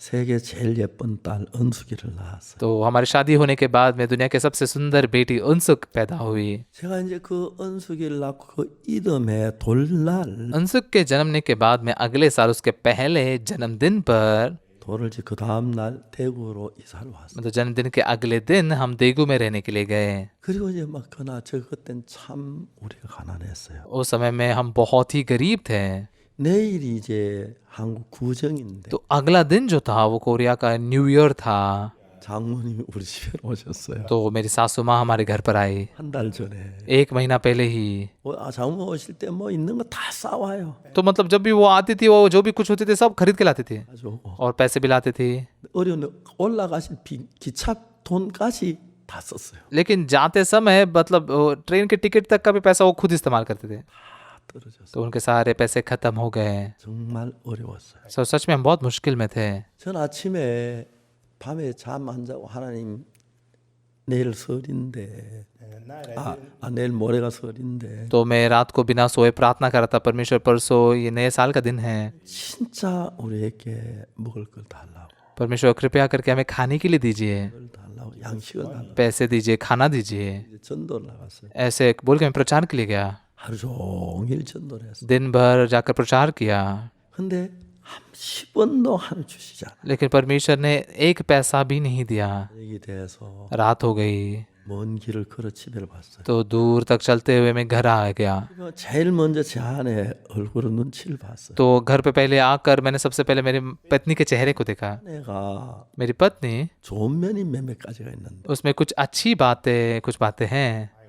세계 제일 예쁜 딸 은숙이를 낳았어요. तो हमारी शादी होने के बाद में दुनिया के सबसे सुंदर बेटी उनसुक पैदा हुई। 제가 이제 그 은숙이를 낳고 그 이듬해 돌날 उनसुक के जन्मने के बाद में अगले साल उसके पहले जन्मदिन पर, 돌을 그 다음 날 대구로 이사를 왔어요. मतलब जन्मदिन के अगले दिन हम देगू में रहने के लिए गए। 그리고 이제 막 그나 저 그땐 참 우리가 가난했어요. उस समय में हम बहुत ही गरीब थे। 내일이 이제 한국 구정인데 तो अगला दिन जो था वो कोरिया का न्यू ईयर था। 장모님이 우리 집에 오셨어요. तो मेरी सासू माँ हमारे घर पर आई 한 달 전에 1 महीना पहले ही। 장모 오실 때 뭐 있는 거 다 싸와요. तो मतलब जब भी वो आती थी, वो जो भी कुछ होते थे सब खरीद के लाती थी 가져오고 और पैसे भी लाते थे। 어려운 올라가실 기차 돈까지 다 썼어요. लेकिन जाते समय मतलब वो ट्रेन के टिकट तक का भी पैसा वो खुद इस्तेमाल करते थे। 다 떨어졌어요. तो उनके सारे पैसे खत्म हो गए। 정말 어려웠어요. सच में हम बहुत मुश्किल में थे। 전 아침에 밤에 잠 안 자고 하나님 내일 설인데 내일 모레가 설인데 तो मैं रात को बिना सोए प्रार्थना कर रहा था, परमेश्वर परसों ये नए साल का दिन है, 진짜 우리에게 먹을 걸 달라고 परमेश्वर कृपया करके हमें खाने के लिए दीजिए, 걸 달라고 양식을 달라고 पैसे दीजिए, खाना दीजिए। 이제 전도를 나갔어요. ऐसे बोल के मैं प्रचार के लिए गया। 하루 종일 전도를 했어요. दिन भर जाकर प्रचार किया, 근데 한 10원도 하나 주시지 않아요. लेकिन परमेश्वर ने एक पैसा भी नहीं दिया। 얘기 돼서 रात हो गई 먼 길을 걸어 집에를 봤어요. तो दूर तक चलते हुए मैं घर आ गया। 제일 먼저 제 아내 얼굴을 눈치를 봤어요. तो घर पे पहले आकर मैंने सबसे पहले मेरी पत्नी के चेहरे को देखा। 아내가 मेरी पत्नी, 좋은 면이 몇몇 가지가 있는데 उसमें कुछ अच्छी बातें, कुछ बातें हैं,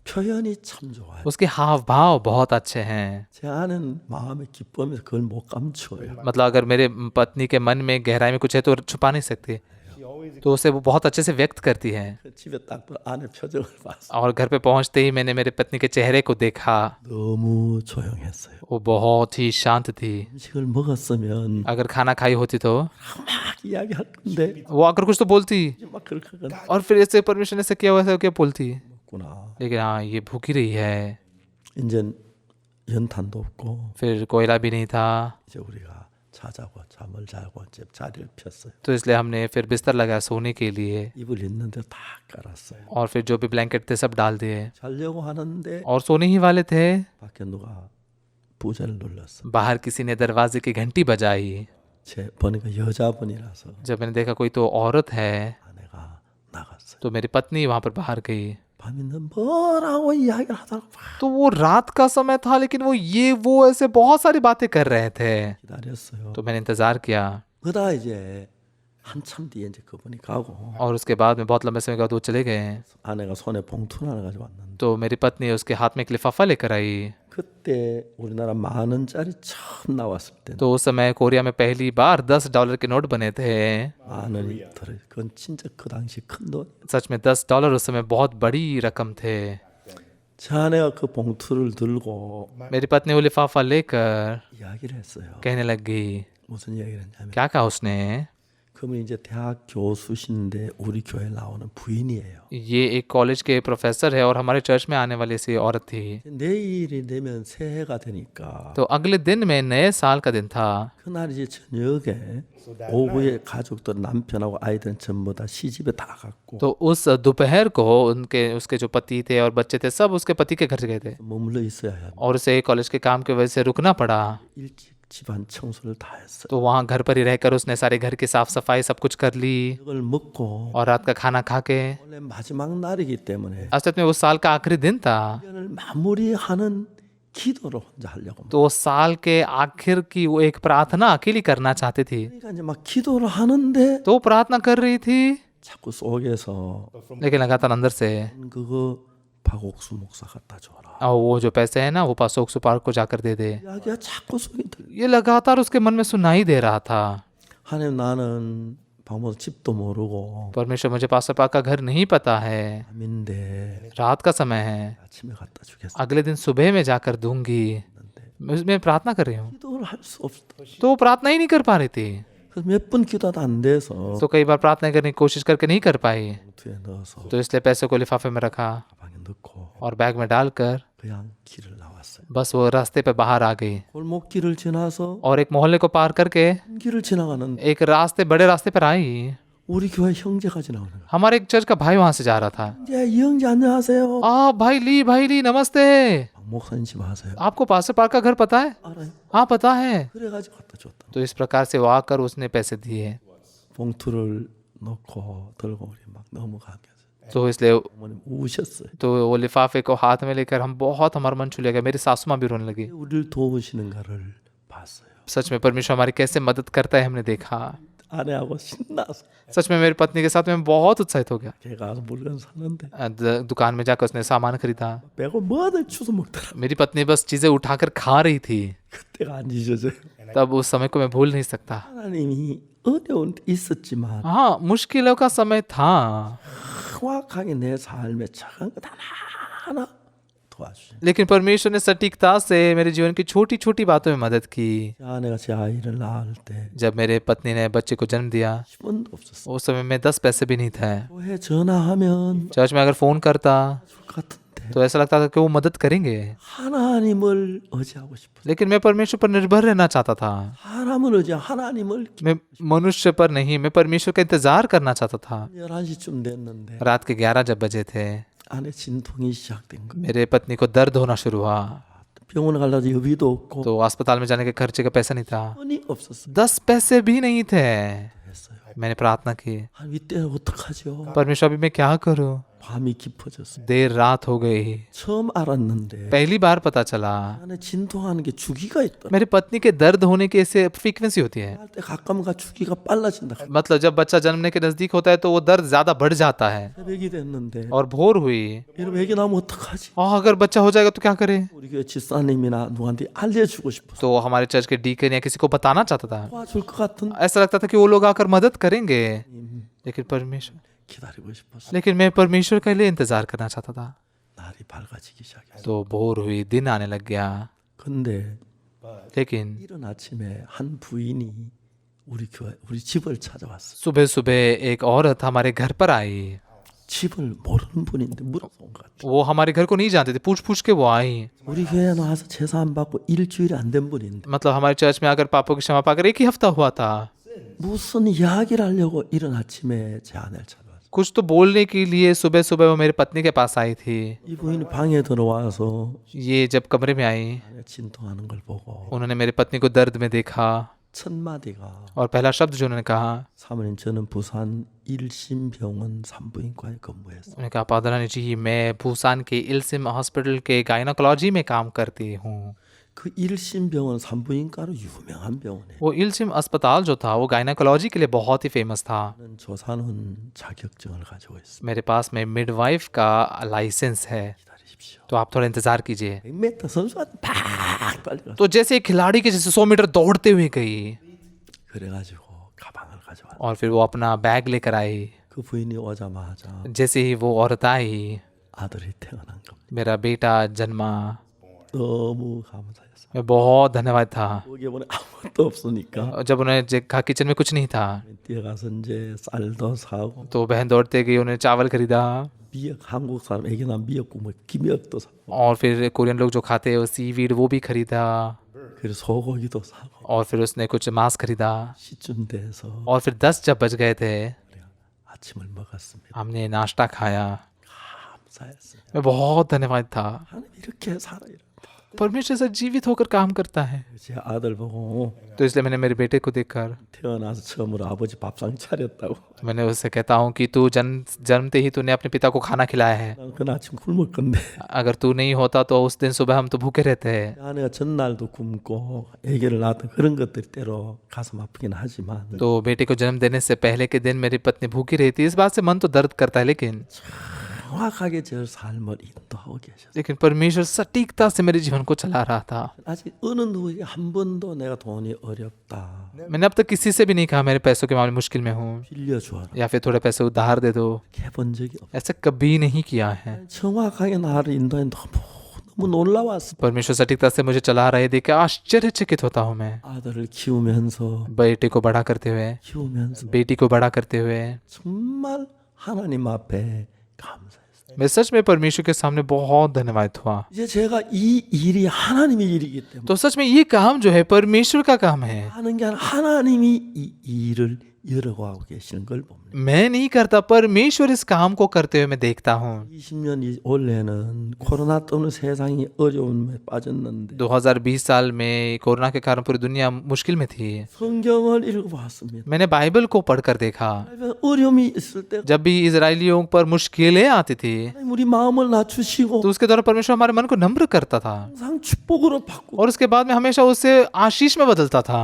표현이 참 좋아요. उसके हाव भाव बहुत अच्छे हैं। 제 아내는 마음에 기뻐하면서 그걸 못 감춰요. मतलब अगर मेरे पत्नी के मन में गहराई में कुछ है तो छुपा नहीं सकती, तो उसे वो बहुत अच्छे से व्यक्त करती है। 집에 딱 아내 표정을 봤어요. और घर पे पहुंचते ही मैंने मेरे पत्नी के चेहरे को देखा, 너무 조용했어요. वो बहुत ही शांत थी। 음식을 먹었으면 अगर खाना खाई होती तो 막 이야기할 건데 वो आकर कुछ तो बोलती, 막 그렇게 하거든. और फिर ऐसे परमेश्वर ने ऐसे किया वैसे क्या बोलती, 구나. लेकिन हाँ ये भूखी रही है। 이제 연탄도 없고 फिर कोयला भी नहीं था, 이제 우리가 자자고 잠을 자고 이제 자리를 폈어요. तो इसलिए हमने फिर बिस्तर लगाया सोने के लिए, 이불 있는데 다 깔았어요. और फिर जो भी ब्लैंकेट थे सब डाल दिए 자려고 하는데 और सोने ही वाले थे। 밖에 누가 부재를 눌렀어. बाहर किसी ने दरवाजे की घंटी बजाई। 제 보니까 여자분이라서 जब मैंने देखा कोई तो औरत है, 아내가 나갔어요. तो मेरी पत्नी वहां पर बाहर गई। 밤인데 뭐라고 이야기를 하다가 막 तो वो रात का समय था, लेकिन वो ऐसे बहुत सारी बातें कर रहे थे। 기다렸어요. तो मैंने इंतजार किया, 그러다 이제 한참 뒤에 이제 그분이 가고 और उसके बाद में बहुत लंबे समय के बाद वो चले गए। 아내가 손에 봉투 하나 가지고 왔는데 तो मेरी पत्नी उसके हाथ में एक लिफाफा लेकर आई। 그때 우리나라 10,000원짜리 처음 나왔을 때 तो उस समय कोरिया में पहली बार $10 के नोट बने थे। 10,000원이 들어. 그건 진짜 그 당시 큰 돈. सच में $10 उस समय बहुत बड़ी रकम थे। 제 아내가 그 봉투를 들고 मेरी पत्नी वो लिफाफा लेकर 이야기를 했어요. कहने लग गई। 무슨 이야기를 했냐면 क्या कहा उसने, 그분이 이제 대학 교수신데 우리 교회 나오는 부인이에요. ये एक कॉलेज के प्रोफेसर है और हमारे चर्च में आने वाली सी औरत थी। 내일이 되면 새해가 되니까 तो अगले दिन में नए साल का दिन था। 그날 이제 저녁에 오후에 가족들 남편하고 아이들은 전부 다 시집에 다 갔고 तो उस दोपहर को उसके जो पति थे और बच्चे थे सब उसके पति के घर गए थे, 머물러 있어야 해요. और उसे कॉलेज के काम की वजह से रुकना पड़ा। 일찍 집안 청소를 다 했어요. तो वहाँ घर पर ही रहकर उसने सारे घर की साफ सफाई सब कुछ कर ली 이걸 먹고 और रात का खाना खा के 원래 마지막 날이기 때문에 असल में वो साल का आखिरी दिन था 1년을 마무리하는 기도로 혼자 하려고. तो वो साल के आखिर की वो एक प्रार्थना अकेली करना चाहती थी 그러니까 이제 막 기도를 하는데 तो वो प्रार्थना कर रही थी 자꾸 속에서 लेकिन लगातार अंदर से 그거 박옥수 목사 갖다 줘라. और वो जो पैसे है ना वो पासोक सुपार को जाकर दे दे 이야기가 자꾸 속에 들려. ये लगातार उसके मन में सुनाई दे रहा था 하나님 나는 방법 집도 모르고 परमेश्वर मुझे पासोपाक का घर नहीं पता है 밤인데 रात का समय है 아침에 갖다 주겠어. अगले दिन सुबह में जाकर दूंगी मैं प्रार्थना कर रही हूँ 기도를 할 수 없어. तो वो प्रार्थना ही नहीं कर पा रही थी 그래서 몇 번 기도도 안 돼서 तो कई बार प्रार्थना करने की कोशिश करके नहीं कर पाई 봉투에 넣어서 तो इसलिए पैसे को लिफाफे में रखा 가방에 넣고 और बैग में डालकर 그냥 길을 나왔어요. बस वो रास्ते पे बाहर आ गई 골목길을 지나서 और एक मोहल्ले को पार करके 큰 길을 지나가는데 एक रास्ते बड़े रास्ते पर आई 우리 교회 형제가 지나오는 거예요. हमारे एक चर्च का भाई वहां से जा रहा था 형제 이 형제 안녕하세요. भाई ली नमस्ते 박 목사님 집 아세요? आपको पास्टर पार्क का घर पता है 알아요. हाँ पता है 그래가지고 갖다 줬다. तो इस प्रकार से वो आकर उसने पैसे दिए 봉투를 넣고 들고 우리 막 넘어가게. तो इसलिए 어머님 우셨어요. तो वो लिफाफे को हाथ में लेकर हम बहुत हमारा मन छू लिया गया मेरी सासू माँ भी रोने लगी 우리를 도우시는가를 봤어요. सच में परमेश्वर हमारी कैसे मदद करता है हमने देखा 아내하고 신나서 सच में मेरी पत्नी के साथ मैं बहुत उत्साहित हो गया 걔 가서 물건 사는데 दुकान में जाकर उसने सामान खरीदा 빼고 뭐들 주워 먹더라. मेरी पत्नी बस चीजें उठाकर खा रही थी 그때가 안 잊어져요. तब उस समय को मैं भूल नहीं सकता 하나님이 어려운 데 있었지만 हाँ मुश्किलों का समय था 정확하게 내 삶에 작은 것 하나하나 도와주셔요. लेकिन परमेश्वर ने सटीकता से मेरे जीवन की छोटी छोटी बातों में मदद की 아내가 제 아이를 낳을 때 जब मेरे पत्नी ने बच्चे को जन्म दिया 10원도 없었어요. उस समय में 10 पैसे भी नहीं थे 교회 전화하면 चर्च में अगर फोन करता 줄 것 같은데 तो ऐसा लगता था कि वो मदद करेंगे 하나님을 의지하고 싶어요. लेकिन मैं परमेश्वर पर निर्भर रहना चाहता था 사람을 의지하고 하나님을 मैं मनुष्य पर नहीं मैं परमेश्वर का इंतजार करना चाहता था 11시쯤 됐는데 रात के 11 जब बजे थे 아내 진통이 시작된 거예요. मेरे पत्नी को दर्द होना शुरू हुआ 병원에 가려도 여비도 없고 तो अस्पताल में जाने के खर्चे का पैसा नहीं था 돈이 없었어요. 10 पैसे भी नहीं थे 했어요. मैंने प्रार्थना की 아, 이때 어떡하죠? परमेश्वर अभी मैं क्या करूं 밤이 깊어졌어요. देर रात हो गई 처음 알았는데 पहली बार पता चला 안에 진통하는 게 주기가 있다. मेरी पत्नी के दर्द होने की ऐसे फ्रीक्वेंसी होती है 할 때 가끔 가 주기가 빨라진다. मतलब जब बच्चा जन्मने के नजदीक होता है तो वो दर्द ज्यादा बढ़ जाता है 새벽이 됐는데 और भोर हुई 여러분 애기 나면 어떡하지? और अगर बच्चा हो जाएगा तो क्या करे 우리 교회 집사님이나 누구한테 알려주고 싶어서 तो हमारे चर्च के डीकन या किसी को बताना चाहता था 도와줄 것 같은 ऐसा लगता था कि वो लोग आकर मदद करेंगे लेकिन परमेश्वर 기다리고 싶어서 लेकिन मैं परमेश्वर के लिए इंतजार करना चाहता था 날이 밝아지기 시작했어요. तो भोर हुई दिन आने लग गया 근데 लेकिन 이른 아침에 한 부인이 우리 집을 찾아왔어요. सुबह सुबह एक औरत हमारे घर पर आई 집을 모르는 분인데 물어서 온 것 같아요. वो हमारे घर को नहीं जानते थे पूछ पूछ के वो आई 우리 교회에 나와서 제사 안 받고 일주일이 안 된 분인데 मतलब हमारे चर्च में आकर पापों की क्षमा पाकर एक ही हफ्ता हुआ था 무슨 이야기를 하려고 이른 아침에 제 아내를 찾아왔어요. कुछ तो बोलने के लिए सुबह सुबह वो मेरे पत्नी के पास आई थी 이 부인이 방에 들어와서 ये जब कमरे में आई 아내가 진통하는 걸 보고 उन्होंने मेरे पत्नी को दर्द में देखा 첫 마디가 और पहला शब्द जो उन्होंने कहा 사모님 저는 부산 일심병원 산부인과에 근무했어요. उन्होंने कहा पादरानी जी मैं भूसान के इल्सिम हॉस्पिटल के गायनाकोलॉजी में काम करती हूँ 그 일심병원 산부인과로 유명한 병원이에요. वो इल्सिम अस्पताल जो था वो गायनाकोलॉजी के लिए बहुत ही फेमस था 저는 조산원 자격증을 가지고 있습니다. मेरे पास में मिडवाइफ का लाइसेंस है 기다리십시오. तो आप थोड़ा इंतजार कीजिए 100m 선수한테 팍 달려가. तो जैसे एक खिलाड़ी के जैसे 100 मीटर दौड़ते हुए गई 그래가지고 가방을 가져왔어요. और फिर वो अपना बैग लेकर आई 그 부인이 오자마자 जैसे ही वो औरत आई 아들이 태어난 겁니다. मेरा बेटा जन्मा 너무 감사했어요. मैं बहुत धन्यवाद था 거기에 보니 아무것도 없으니까 और जब उन्हें कहा किचन में कुछ नहीं था 뛰어가서 이제 쌀도 사고 तो बहन दौड़ते गई उन्हें चावल खरीदा 미역 한국 사람 애기 낳은 미역국 뭐 김역도 사고 और फिर कोरियन लोग जो खाते हैं वो सीवीड वो भी खरीदा 그리고 소고기도 사고 और फिर उसने कुछ मांस खरीदा 시쯤 돼서 और फिर 10 जब बज गए थे 아침을 먹었습니다. हमने नाश्ता खाया 감사했어요. मैं बहुत धन्यवाद था 하나님 이렇게 살아요. परमेश्वर से जीवित होकर काम करता है। 제 아들 보고 तो इसलिए मैंने मेरे बेटे को देखकर 태어나서 처음으로 아버지 밥상 차렸다고. मैंने उससे कहता हूँ कि तू जन्मते ही तूने अपने पिता को खाना खिलाया है। 난 그날 아침 굶을 건데 अगर तू नहीं होता तो उस दिन सुबह हम तो भूखे रहते हैं। 아내가 전날도 굶고 아기를 낳았던 그런 것들 때로 가슴 아프긴 하지만 तो बेटे को जन्म देने से पहले के दिन मेरी पत्नी भूखी रही थी। इस बात से मन तो दर्द करता है, 정확하게 저 삶을 인도하고 계셨어요. लेकिन परमेश्वर सटीकता से मेरे जीवन को चला रहा था। 아직 어느 누구에게 한 번도 내가 돈이 어렵다 मैंने अब तक किसी से भी नहीं कहा मेरे पैसों के मामले में मुश्किल में हूँ 빌려주어라 या फिर थोड़े पैसे उधार दे दो, 해본 적이 없어요. ऐसा कभी नहीं किया है। 정확하게 나를 인도해 너무 놀라웠어. परमेश्वर सटीकता से मुझे चला रहे देख के आश्चर्यचकित होता हूँ मैं। 아들을 키우면서 बेटे को बड़ा करते हुए, 키우면서 बेटी को बड़ा करते हुए 정말 하나님 앞에 감사했어요. मैं सच में परमेश्वर के सामने बहुत धन्यवाद हुआ। 이제 제가 이 일이 하나님의 일이기 때문에 तो सच में ये काम जो है परमेश्वर का काम है। 하는 게 아니라 하나님이 이 일을 열어가고 계시는 걸 봅니다. मैं नहीं करता, परमेश्वर इस काम को करते हुए मैं देखता हूँ। 20년 올해는 코로나 때문에 세상이 어려움에 빠졌는데 2020 साल में कोरोना के कारण पूरी दुनिया मुश्किल में थी। 성경을 읽어봤습니다. मैंने बाइबल को पढ़कर देखा। 어려움이 있을 때 जब भी इजरायलियों पर मुश्किलें आती थी 하나님 우리 마음을 낮추시고 तो उसके द्वारा परमेश्वर हमारे मन को नम्र करता था 항상 축복으로 바꾸고 और उसके बाद में हमेशा उससे आशीष में बदलता था।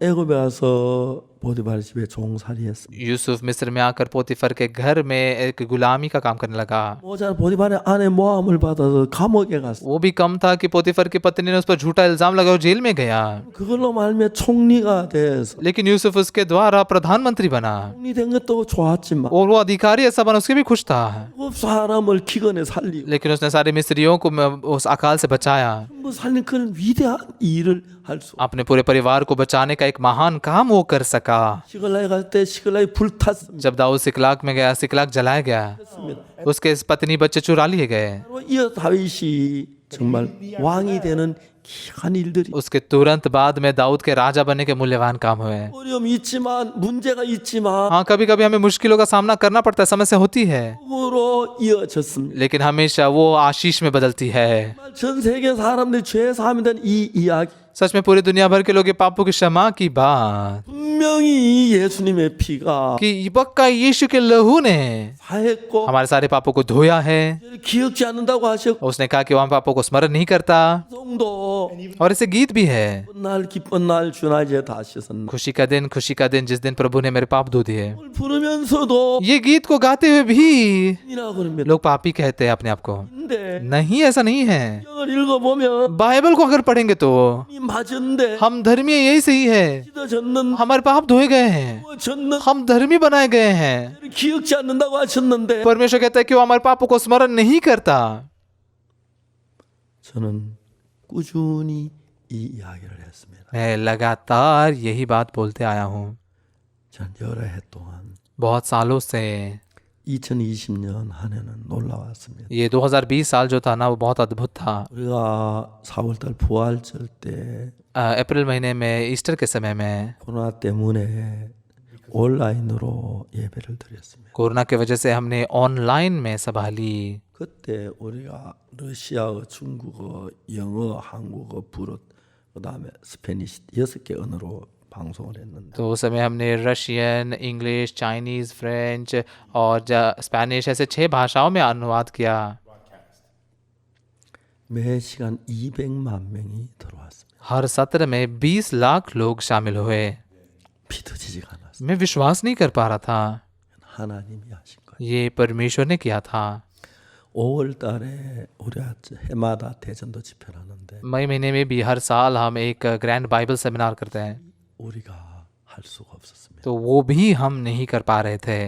애굽에 와서 보디발 집에 종살이했습니다. यूसुफ मिस्र में आकर पोतीफर के घर में एक गुलामी का काम करने लगा। 모자 보디발의 아내 모함을 받아서 감옥에 갔어. वो भी कम था कि पोतीफर की पत्नी ने उस पर झूठा इल्जाम लगा और जेल में गया, 그걸로 말미암아 총리가 돼서 लेकिन यूसुफ उसके द्वारा प्रधानमंत्री बना 총리 된 것도 좋았지만 और वो अधिकारी ऐसा बना, उसके भी खुश था। 그 사람을 기근에 살리고 लेकिन उसने सारे मिस्रियों को उस अकाल से बचाया। 전부 살린 그런 위대한 일을 할 수. अपने पूरे परिवार को बचाने का एक महान काम वो कर सका। 시글라에 갈 때 시글라에 불탔습니다. जब दाऊद सिकलाग में गया, सिकलाग जलाया गया, उसके पत्नी बच्चे चुरा लिए गए। 바로 이 다윗이 정말 왕이 되는 귀한 일들이 उसके तुरंत बाद में दाऊद के राजा बनने के मूल्यवान काम हुए। 어려움이 있지만 문제가 있지만 हाँ, कभी कभी हमें मुश्किलों का सामना करना पड़ता है, समस्या होती है, 으로 이어졌습니다. लेकिन हमेशा वो आशीष में बदलती है। 정말 전 세계 사람들이 죄 사함에 대한 이 이야기 सच में पूरी दुनिया भर के लोग ये पापों की क्षमा की बात 분명히 예수님의 피가 कि पक्का यीशु के लहू ने 사했고 हमारे सारे पापों को धोया है। 기억지 않는다고 하셨고 उसने कहा कि वह हम पापों को स्मरण नहीं करता। 성도 और ऐसे गीत भी है, 기쁜 날 주나 이제 다시 선 खुशी का दिन जिस दिन प्रभु ने मेरे पाप धो दिए। 부르면서도 ये गीत को गाते हुए भी 이라고 그럽니다. लोग पापी कहते हैं अपने आप को। 근데 नहीं, ऐसा नहीं है। 성경을 읽어보면 बाइबल को अगर पढ़ेंगे तो 이 맞은데 हम धर्मी हैं, यही सही है। 찢어졌는 हमारे पाप धोए गए हैं, 졌는 हम धर्मी बनाए गए हैं। 기억지 않는다고 하셨는데 परमेश्वर कहता है कि वो हमारे पापों को स्मरण नहीं करता। 저는 꾸준히 이 이야기를 했습니다. मैं लगातार यही बात बोलते आया हूँ 전 여러 해 동안 बहुत सालों से। 2020년 한 해는 놀라웠습니다. ये 2020 साल जो था ना, वो बहुत अद्भुत था। 우리가 4월달 부활절 때 अप्रैल महीने में ईस्टर के समय में 코로나 때문에 온라인으로 예배를 드렸습니다. कोरोना की वजह से हमने ऑनलाइन में सभा ली। 그때 우리가 러시아어, 중국어, 영어, 한국어, 불어, 그다음에 스페니시 6개 언어로 방송을 했는데 तो उस समय हमने रशियन, इंग्लिश, चाइनीज़, फ्रेंच और स्पेनिश ऐसे 6 भाषाओं में अनुवाद किया। 매 시간 200만 명이 들어왔습니다. हर सत्र में 20 लाख लोग शामिल हुए। 믿어지지가 않았어요. मैं विश्वास नहीं कर पा रहा था, 하나님이 하신 거예요. ये परमेश्वर ने किया था। 5월 달에 우리 해마다 대전도 집회를 하는데 मई महीने में भी हर साल हम एक ग्रैंड बाइबल सेमिनार करते हैं, 우리가 할 수가 없었습니다. तो वो भी हम नहीं कर पा रहे थे,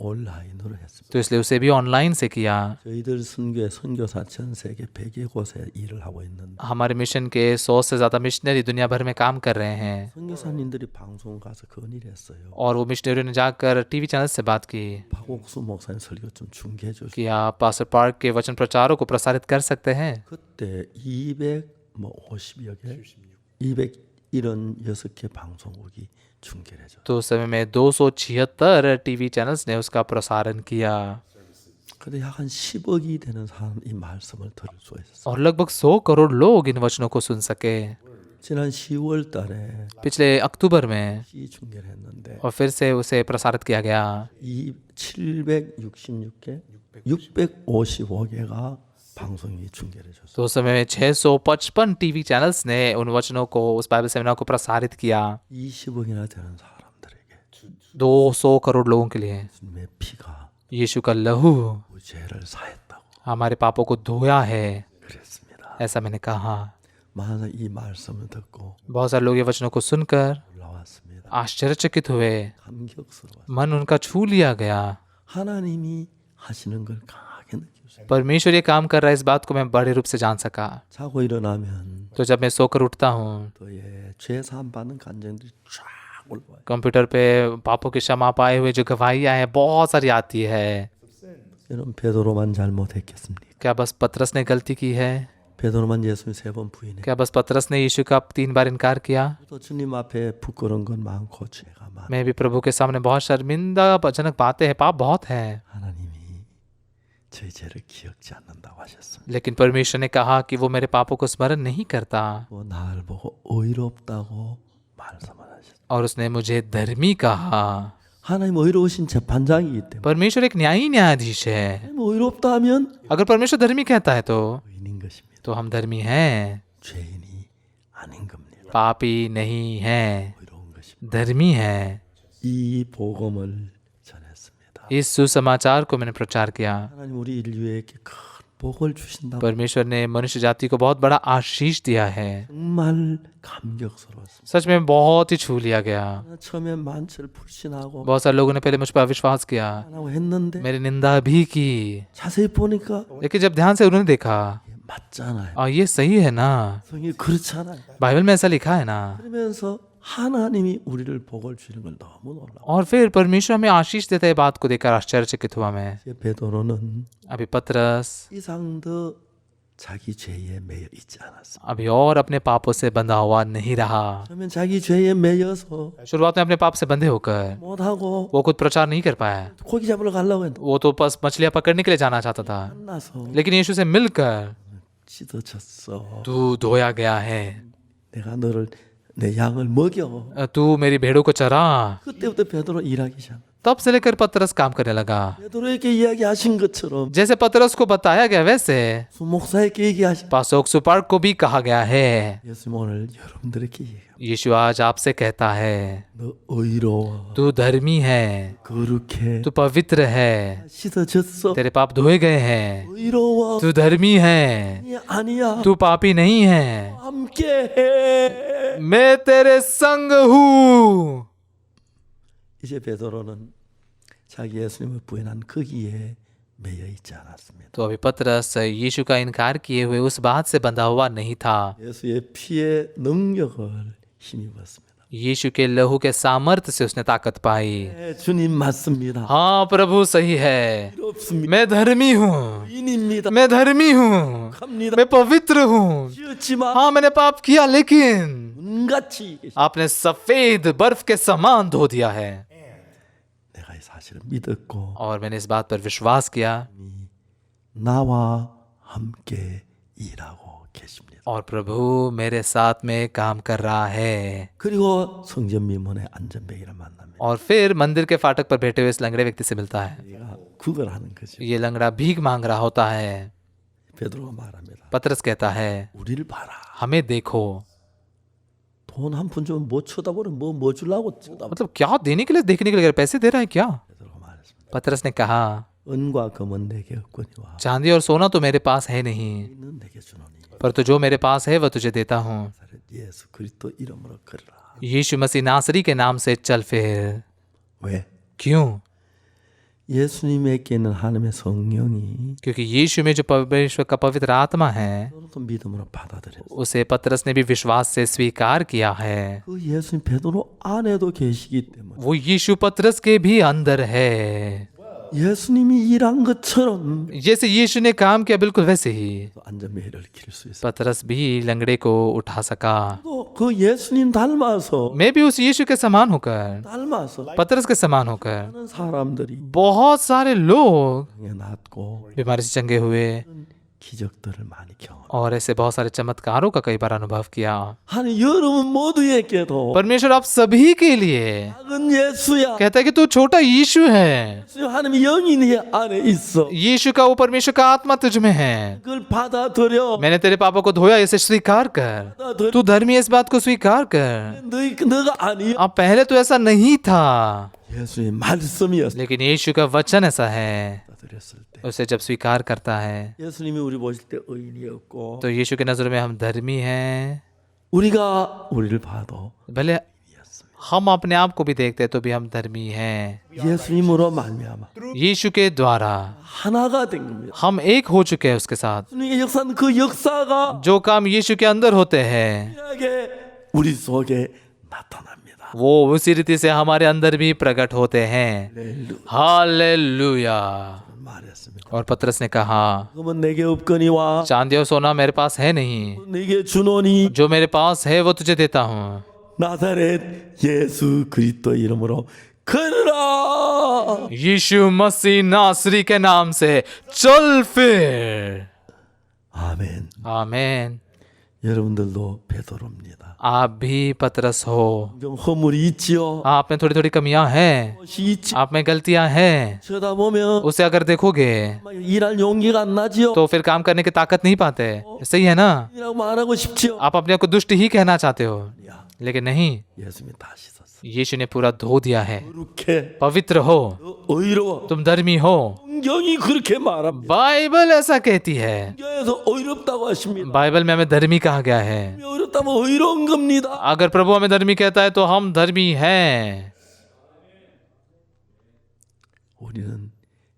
온라인으로 했습니다. तो इसलिए उसे भी ऑनलाइन से किया। 저희들 선교회 선교사 전 세계 100여 곳에 일을 하고 있는데 हमारे मिशन के 100 से ज़्यादा मिशनरी दुनिया भर में काम कर रहे हैं 선교사님들이 방송 가서 건의했어요. और वो मिशनरियों ने जाकर टीवी चैनल से बात की 박옥수 목사님 설교 좀 중계해 주시고 कि आप पास्टर पार्क के वचन प्रचारों को प्रसारित कर सकते हैं। 그때 250여 개 276개 방송국이 중계를 해줘. तो उस समय में 276 टीवी चैनल्स ने उसका प्रसारण किया। 근데 약 한 10억이 되는 사람 이 말씀을 들을 수 있었어요. और लगभग 100 करोड़ लोग इन वचनों को सुन सके। 지난 10월 달에 पिछले अक्टूबर में 시 중계를 했는데 और फिर से उसे प्रसारित किया गया। 이 766개 655개가 방송이 중계를 줬어요. तो उस समय 655 टीवी चैनल्स ने उन वचनों को, उस बाइबल सेमिनार को प्रसारित किया 20억이나 되는 사람들에게 200 करोड़ लोगों के लिए। 주님의 피가 यीशु का लहू 그 죄를 사했다고 हमारे पापों को धोया है, 그랬습니다. ऐसा मैंने कहा। 많은 이 말씀을 듣고 बहुत सारे लोग ये वचनों को सुनकर 올라왔습니다. आश्चर्यचकित हुए, 감격스러웠어요. मन उनका छू लिया गया। 하나님이 하시는 걸 강하게 느꼈어요. परमेश्वर ये काम कर रहा है, इस बात को मैं बड़े रूप से जान सका। 자고 일어나면 तो जब मैं सोकर उठता हूँ, 또의 죄 사함 받는 감정들이 쫙 올라와요. कंप्यूटर पे पापों की क्षमा पाए हुए जो गवाहियाँ हैं बहुत सारी आती है। 여러분 베드로만 잘못했겠습니까? क्या बस पतरस ने गलती की है? 베드로만 예수님 3번 부인해. क्या बस पतरस ने यीशु का 3 बार इनकार किया? 또 주님 앞에 부끄러운 건 많고 죄가 많아. मैं भी प्रभु के सामने बहुत शर्मिंदाजनक बातें हैं, पाप बहुत है। 하나님이 저희 죄를 기억지 않는다고 하셨습니다. लेकिन परमेश्वर ने कहा कि वो मेरे पापों को स्मरण नहीं करता, 뭐 나를 보고 의롭다고 말씀을 하셨어요. और उसने मुझे धर्मी कहा। 하나님 의로우신 재판장이기 때문에 परमेश्वर एक न्यायी न्यायाधीश है। 하나님 의롭다 하면 अगर परमेश्वर धर्मी कहता है 의인인 것입니다. तो हम धर्मी हैं, 죄인이 아닌 겁니다. पापी नहीं हैं, 의로운 것입니다. धर्मी हैं। 이 복음을 전했습니다. इस सुसमाचार को मैंने प्रचार किया। 하나님 우리 인류에게 큰 복을 주신다고 परमेश्वर ने मनुष्य जाति को बहुत बड़ा आशीष दिया है। 정말 감격스러웠습니다. सच में बहुत ही छू लिया गया। 처음에 만철 불신하고 बहुत सारे लोगों ने पहले मुझ पर अविश्वास किया, 안 하고 했는데 मेरी निंदा भी की, 자세히 보니까 लेकिन जब ध्यान से उन्होंने देखा, 맞잖아요. ये सही है ना, 성이 그렇잖아요. बाइबल में ऐसा लिखा है ना। 그러면서 하나님이 우리를 복을 주는 걸 너무 놀라. और फिर परमेश्वर हमें आशीष देता है, बात को देखकर आश्चर्यचकित हुआ मैं। 이제 베드로는 अभी पतरस 이상 더 자기 죄에 매여 있지 않았습니다. अभी और अपने पापों से बंधा हुआ नहीं रहा। 그러면 자기 죄에 매여서 शुरुआत में अपने पाप से बंधे होकर 못하고 वो खुद प्रचार नहीं कर पाया। 고기 잡으러 가려고 했는데 वो तो बस मछलियां पकड़ने के लिए जाना चाहता था, 만나서 लेकिन यीशु से मिलकर 찢어졌어. तू धोया गया है, 내가 너를 내 양을 먹여. तू मेरी भेड़ों को चरा। 그때부터 베드로 일하기 시작. तब से लेकर पतरस काम करने लगा। 베드로에게 이야기하신 것처럼 जैसे पतरस को बताया गया, वैसे 수 목사에게 얘기하신 पासोक सुपार्क को भी कहा गया है। 예수님 오늘 여러분들에게 얘기해요. यीशु आज आपसे कहता है, 너 의로워. तू धर्मी है, 거룩해. तू पवित्र है, 씻어졌어. तेरे पाप धोए गए हैं, 의로워. तू धर्मी है, 아니야. तू पापी नहीं है, 함께해. मैं तेरे संग हूँ। 이제 베드로는 자기 예수님을 부인한 거기에 매여 있지 않았습니다. तो अभी पतरस यीशु का इनकार किए हुए उस बात से बंधा हुआ नहीं था। 예수의 피의 능력을 힘입었습니다. यीशु के लहू के सामर्थ्य से उसने ताकत पाई। 네, 주님 맞습니다. हाँ प्रभु सही है, 의롭습니다. मैं धर्मी हूँ, 인입니다. मैं धर्मी हूँ, 합니다. मैं पवित्र हूँ। 지었지만 हाँ मैंने पाप किया, लेकिन 은같이 आपने सफेद बर्फ के समान धो दिया है। 내가 이 사실을 믿었고 और मैंने इस बात पर विश्वास किया, 나와 함께 일하고 계십니다. और प्रभु मेरे साथ में काम कर रहा है। 그리고 성전 미문의 안전뱅이를 만납니다. और फिर मंदिर के फाटक पर बैठे हुए इस लंगड़े व्यक्ति से मिलता है। 얘가 구걸하는 거죠. ये लंगड़ा भीख मांग रहा होता है। 베드로가 말합니다. पतरस कहता है, 우리를 봐라. हमें देखो। 돈 한 푼 주면 뭐 쳐다보는 뭐 주려고 쳐다보. मतलब क्या देने के लिए, देखने के लिए पैसे दे रहा है क्या? 베드로가 말했습니다. पतरस ने कहा, 은과 금은 내게 없거니와 चांदी और सोना तो मेरे पास है नहीं, 있는 내게 주노니 पर तो जो मेरे पास है वह तुझे देता हूँ। 예수 그리스도 이름으로 걸으라. यीशु मसीह नासरी के नाम से चल फिर। 왜? क्यों? 예수님에게 있는 하나님의 성령이 क्योंकि यीशु में जो परमेश्वर का पवित्र आत्मा है, 또 믿음으로 받아들였어요. उसे पतरस ने भी विश्वास से स्वीकार किया है। 그 예수님 베드로 안에도 계시기 때문에 वो यीशु पतरस के भी अंदर है। 예수님이 일한 것처럼 जैसे यीशु ने काम किया, बिल्कुल वैसे ही 안전매를 기를 수 있어요. पतरस भी लंगड़े को उठा सका। 또 그 예수님 닮아서 मैं भी उस यीशु के समान होकर, 닮아서 पतरस के समान होकर, 많은 사람들이 बहुत सारे लोग 병에 낫고 बीमारी से चंगे हुए 기적들을 많이 경험. और ऐसे बहुत सारे चमत्कारों का कई बार अनुभव किया। 하나님 여러분 모두에게도 परमेश्वर आप सभी के लिए 작은 예수야. कहता है कि तू छोटा यीशु है, 하나님의 영이 네 안에 있어. यीशु का वो परमेश्वर का आत्मा तुझ में है। 그걸 받아들여. मैंने तेरे पापों को धोया, इसे स्वीकार कर। 받아들여. तू धर्मी है, इस बात को स्वीकार कर। 너가 아니야. अब पहले तो ऐसा नहीं था, 예수의 말씀이었어. लेकिन यीशु का वचन ऐसा है। 받아들였을 때 उसे जब स्वीकार करता है 예수님이 우리 보실 때 의인이었고 तो यीशु के नजर में हम धर्मी हैं। 우리가 우리를 봐도 भले हम अपने आप को भी देखते हैं तो भी हम धर्मी हैं। 예수님으로 말미암아 यीशु के द्वारा 하나가 된 겁니다. हम एक हो चुके हैं उसके साथ। 예수님의 역사는 그 역사가 जो काम यीशु के अंदर होते हैं 신약에 우리 속에 나타납니다. वो उसी रीति से हमारे अंदर भी प्रकट होते हैं। हालेलुया। 말했습니다. और पतरस ने कहा, 그러면 내게 없거니와 चांदी और सोना मेरे पास है नहीं, 내게 주노니 जो मेरे पास है वो तुझे देता हूँ। 나사렛 예수 그리스도 이름으로 걸으라. यीशु मसीह नासरी के नाम से चल फिर। 아멘. आमीन। 여러분들도 베드로입니다. आप भी पतरस हो। 좀 허물이 있지요. आप में थोड़ी थोड़ी कमियां हैं, 것이 있지. आप में गलतियां हैं। 쳐다보면 उसे अगर देखोगे 일할 용기가 안 나지요. तो फिर काम करने की ताकत नहीं पाते। सही है ना? 이라고 말하고 싶지요. आप अपने आप को दुष्ट ही कहना चाहते हो, लेकिन नहीं, 예수님이 다 씻었어. यीशु ने पूरा धो दिया है। 그렇게 पवित्र हो, 의로워. तुम धर्मी हो। 성경이 그렇게 말합니다. बाइबल ऐसा कहती है। 성경에서 의롭다고 하십니다. बाइबल में हमें धर्मी कहा गया है। 의롭다면 의로운 겁니다. अगर प्रभु हमें धर्मी कहता है तो हम धर्मी हैं। 우리는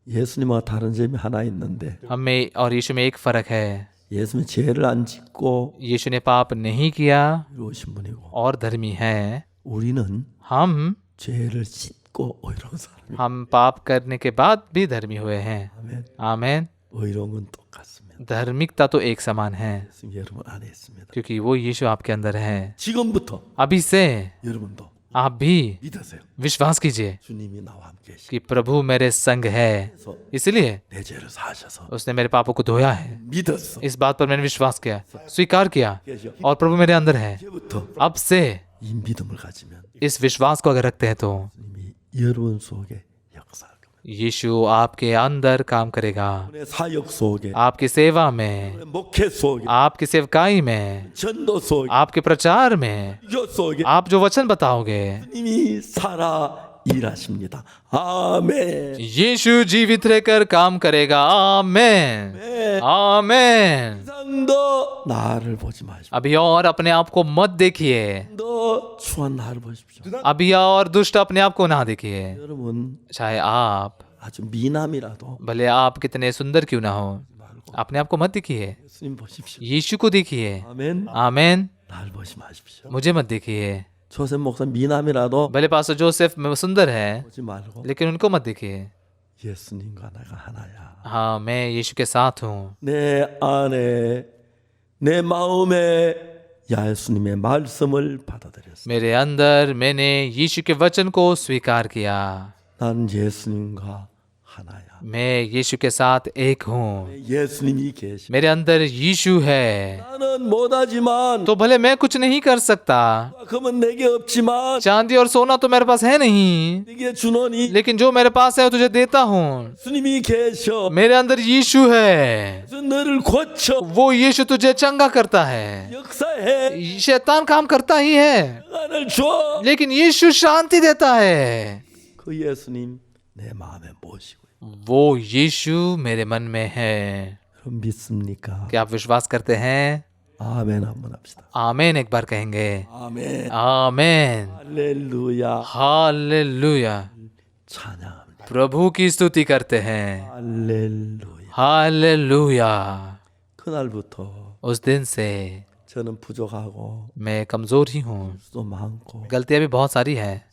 예수님과 다른 점이 하나 있는데 हम में और यीशु में एक फर्क है। 예수님은 죄를 안 짓고 यीशु ने पाप नहीं किया 의로우신 분이고 और धर्मी है। 우리는 हम 죄를 짓고 의로운 사람이에요. हम पाप करने के बाद भी धर्मी हुए हैं। 아멘. आमीन। 의로운 건 똑같습니다. धार्मिकता तो एक समान है, 예수님 여러분 안에 있습니다. क्योंकि वो यीशु आपके अंदर है। 지금부터 अभी से 여러분도 आप भी 믿으세요. विश्वास कीजिए 주님이 나와 함께 계시. कि प्रभु मेरे संग है, इसलिए 내 죄를 사하셔서 उसने मेरे पापों को धोया है। 믿었어. इस बात पर मैंने विश्वास किया, स्वीकार किया, 계셔. और प्रभु मेरे अंदर है। 이제부터 अब से 이 믿음을 가지면 इस विश्वास को अगर रखते हैं तो 주님이 여러분 속에 역사할 겁니다. यीशु आपके अंदर काम करेगा, 내 사역 속에, आपकी सेवा में, 목회 속에, आपकी सेवकाई में, 전도 속에, आपके प्रचार में, 교 속에 आप जो वचन बताओगे, 주님이 살아 일하십니다. 아멘. यीशु जीवित रहकर काम करेगा। आमेन, 네. आमेन। 이상도 나를 보지 마십시오. अभी और अपने आप को मत देखिए, 너 추한 나를 보십시오. अभी और दुष्ट अपने आप को ना देखिए। 여러분 चाहे आप 아주 미남이라도 भले आप कितने सुंदर क्यों ना हो, अपने आप को मत देखिए, 예수님 보십시오. यीशु को देखिए। 아멘. आमेन। 나를 보지 마십시오. मुझे मत देखिए। 조셉 목사 미남이라도 भले पास्टर जोसेफ में सुंदर है, 보지 말고 लेकिन उनको मत देखिए। 예수님과 내가 하나야. हाँ, मैं यीशु के साथ हूँ। 내 안에 내 마음에 예수님의 말씀을 받아들였어. मेरे अंदर मैंने यीशु के वचन को स्वीकार किया। 난 예수님과 하나야. मैं यीशु के साथ एक हूँ। 예수님이 계시. मेरे अंदर यीशु है। 나는 못하지만 तो भले मैं कुछ नहीं कर सकता, 그러면 내게 없지만 चांदी और सोना तो मेरे पास है नहीं, 네게 주노니 लेकिन जो मेरे पास है वो तुझे देता हूँ। 예수님이 계셔. मेरे अंदर यीशु है, 그래서 너를 고쳐 वो यीशु तुझे चंगा करता है। 역사해. शैतान काम करता ही है, 평안을 줘. लेकिन यीशु शांति देता है। 그 예수님 내 마음에 모시고 वो यीशु मेरे मन में है। 그럼 믿습니까? क्या आप विश्वास करते हैं? 아멘 한번 합시다. आमेन एक बार कहेंगे। 아멘. आमेन। 할렐루야. हालेलुया। 찬양합니다. प्रभु की स्तुति करते हैं। 할렐루야. हालेलुया। 그날부터 उस दिन से 저는 부족하고 मैं कमजोर ही हूँ, 수도 많고 गलतियाँ भी बहुत सारी है,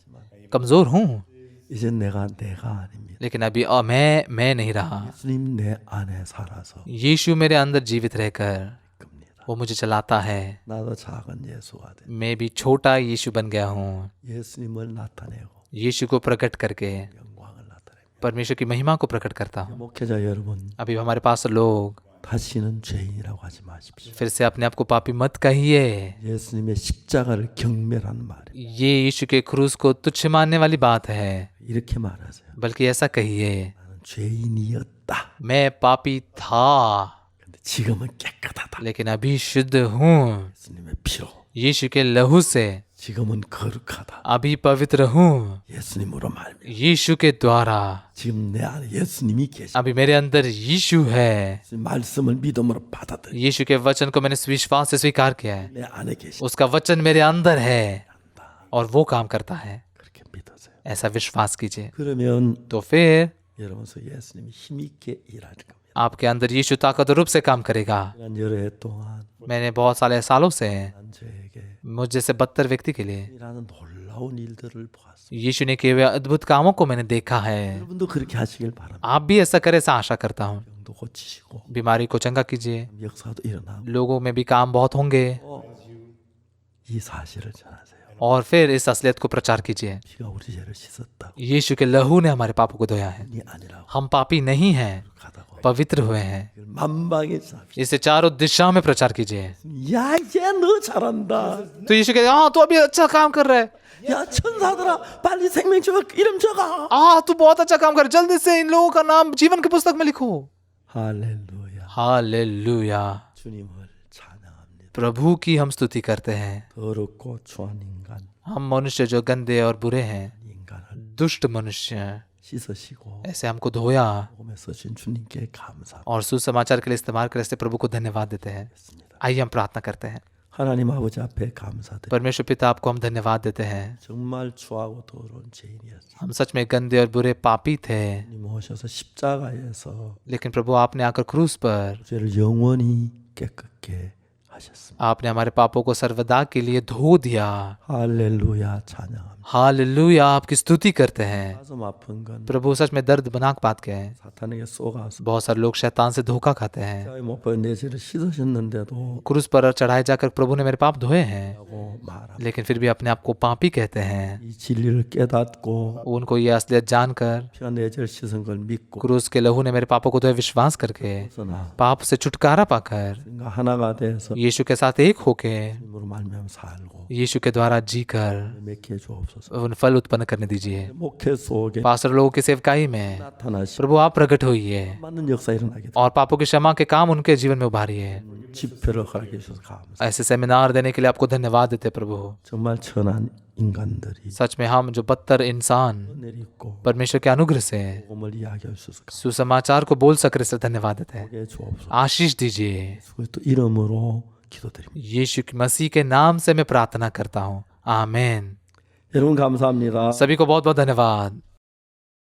कमजोर हूँ, 이제 내가 아닙니다. लेकिन अभी मैं नहीं रहा। 예수님 내 안에 살아서 यीशु मेरे अंदर जीवित रहकर 겁니다. वो मुझे चलाता है। 나도 작은 예수가 돼. मैं भी छोटा यीशु बन गया हूँ, 예수님을 나타내고 यीशु को प्रकट करके 영광을 나타내고. परमेश्वर की महिमा को प्रकट करता हूँ। 목회자 여러분, अभी हमारे पास लोग 다시는 죄인이라고 하지 마십시오. फिर से अपने आप को पापी मत कहिए। 예수님의 십자가를 경멸하는 말이에요. ये यीशु के क्रूस को तुच्छ मानने वाली बात है, 이렇게 말하세요. बल्कि ऐसा कहिए, 나는 죄인이었다. मैं पापी था 근데 지금은 깨끗하다. लेकिन अभी शुद्ध हूँ 예수님의 피로. यीशु के लहू से, 지금은 거룩하다. अभी पवित्र हूँ 예수님으로 말미암아. यीशु के द्वारा। 지금 내 안에 예수님이 계시. अभी मेरे अंदर यीशु है, 말씀을 믿음으로 받아들여. यीशु के वचन को मैंने विश्वास से स्वीकार किया है, 내 안에 계시. उसका वचन मेरे अंदर है और वो काम करता है। 그렇게 믿으세요. ऐसा विश्वास कीजिए, 그러면 तो फिर 여러분서 예수님이 힘있게 일할 겁니다. आपके अंदर यीशु ताकतवर रूप से काम करेगा। 지난 여러 해 동안 मैंने बहुत सारे सालों से 난 저에게 मुझ जैसे बदतर व्यक्ति के लिए 이라는 놀라운 일들을 보았습니다. यीशु ने किए हुए अद्भुत कामों को मैंने देखा है। 여러분도 그렇게 하시길 바랍니다. आप भी ऐसा करें, ऐसा आशा करता हूँ। 병도 고치시고 बीमारी को चंगा कीजिए, 역사도 일어나고 लोगों में भी काम बहुत होंगे, 이 사실을 전하세요. और फिर इस असलियत को प्रचार कीजिए। 피가 우리 죄를 씻었다고. यीशु के लहू ने हमारे पापों को धोया है। 이 아니라고 हम पापी नहीं हैं, 가다고. पवित्र हुए हैं। 이걸 만방에 삽시다. इसे चारों दिशा में प्रचार कीजिए। 야, 이제 너 잘한다. तो यीशु कहते हाँ तू अभी अच्छा काम कर रहा है, 야, 천사들아, 빨리 생명책에 이름 적어. तू बहुत अच्छा काम कर रहा है, जल्दी से इन लोगों का नाम जीवन की पुस्तक में लिखो। 할렐루야. हालेलुया, 주님을 찬양합니다. प्रभु की हम स्तुति करते हैं। 더럽고 추한 인간, हम मनुष्य जो गंदे और बुरे हैं, 인간을 दुष्ट मनुष्य, 씻으시고 ऐसे हमको धोया 복음에 쓰신 주님께 감사합니다. और सुसमाचार के लिए इस्तेमाल करने से प्रभु को धन्यवाद देते हैं। आइए हम प्रार्थना करते हैं। 하나님 아버지 앞에 감사드립니다. परमेश्वर पिता, आपको हम धन्यवाद देते हैं। 정말 추하고 더러운 죄인이었습니다. हम सच में गंदे और बुरे पापी थे, 주님 오셔서 십자가에서 लेकिन प्रभु आपने आकर क्रूस पर 죄를 영원히 깨끗게 하셨습니다. आपने हमारे पापों को सर्वदा के लिए धो दिया। 할렐루야 찬양합니다. हालेलुया, आपकी स्तुति करते हैं। 가슴 아픈 건 प्रभु सच में दर्दनाक बात क्या है, 사탄에게 쏘가서 बहुत सारे लोग शैतान से धोखा खाते हैं। 십자가에 못 박혀 내 죄를 씻으셨는데도 क्रूस पर चढ़ाए जाकर प्रभु ने मेरे पाप धोए हैं, 하고 말합니다. लेकिन फिर भी अपने आप को पापी कहते हैं। 이 진리를 깨닫고 उनको ये असलियत जानकर, 피가 내 죄를 씻은 걸 믿고 क्रूस के लहू ने मेरे पापों को धोए विश्वास करके, 벗어나 पाप से छुटकारा पाकर, 그러니까 하나가 돼서 यीशु के साथ एक होके, 주님으로 말미암아 살고 यीशु के द्वारा जीकर 맺게 해 주옵소서. उन फल उत्पन्न करने दीजिए। 목회 속에 पास्टर लोगों की सेवकाई में 나타나시 प्रभु आप प्रकट होइए 맞는 역사 일어나게 और पापों की क्षमा के काम उनके जीवन में उभारिए। 집회를 허락해 주셔서 감사합니다. ऐसे सेमिनार देने के लिए आपको धन्यवाद देते प्रभु। 정말 천한 인간들이 सच में हम जो बदतर इंसान 은혜를 입고 परमेश्वर के अनुग्रह से 복음을 이야기할 수 있을 सुसमाचार को बोल सके से धन्यवाद देते हैं। 게 주옵소서. आशीष दीजिए। 예수 또 이름으로 기도드립니다. यीशु की मसीह के नाम से मैं प्रार्थना करता हूँ, आमीन। 여러분 감사합니다. सभी को बहुत बहुत धन्यवाद।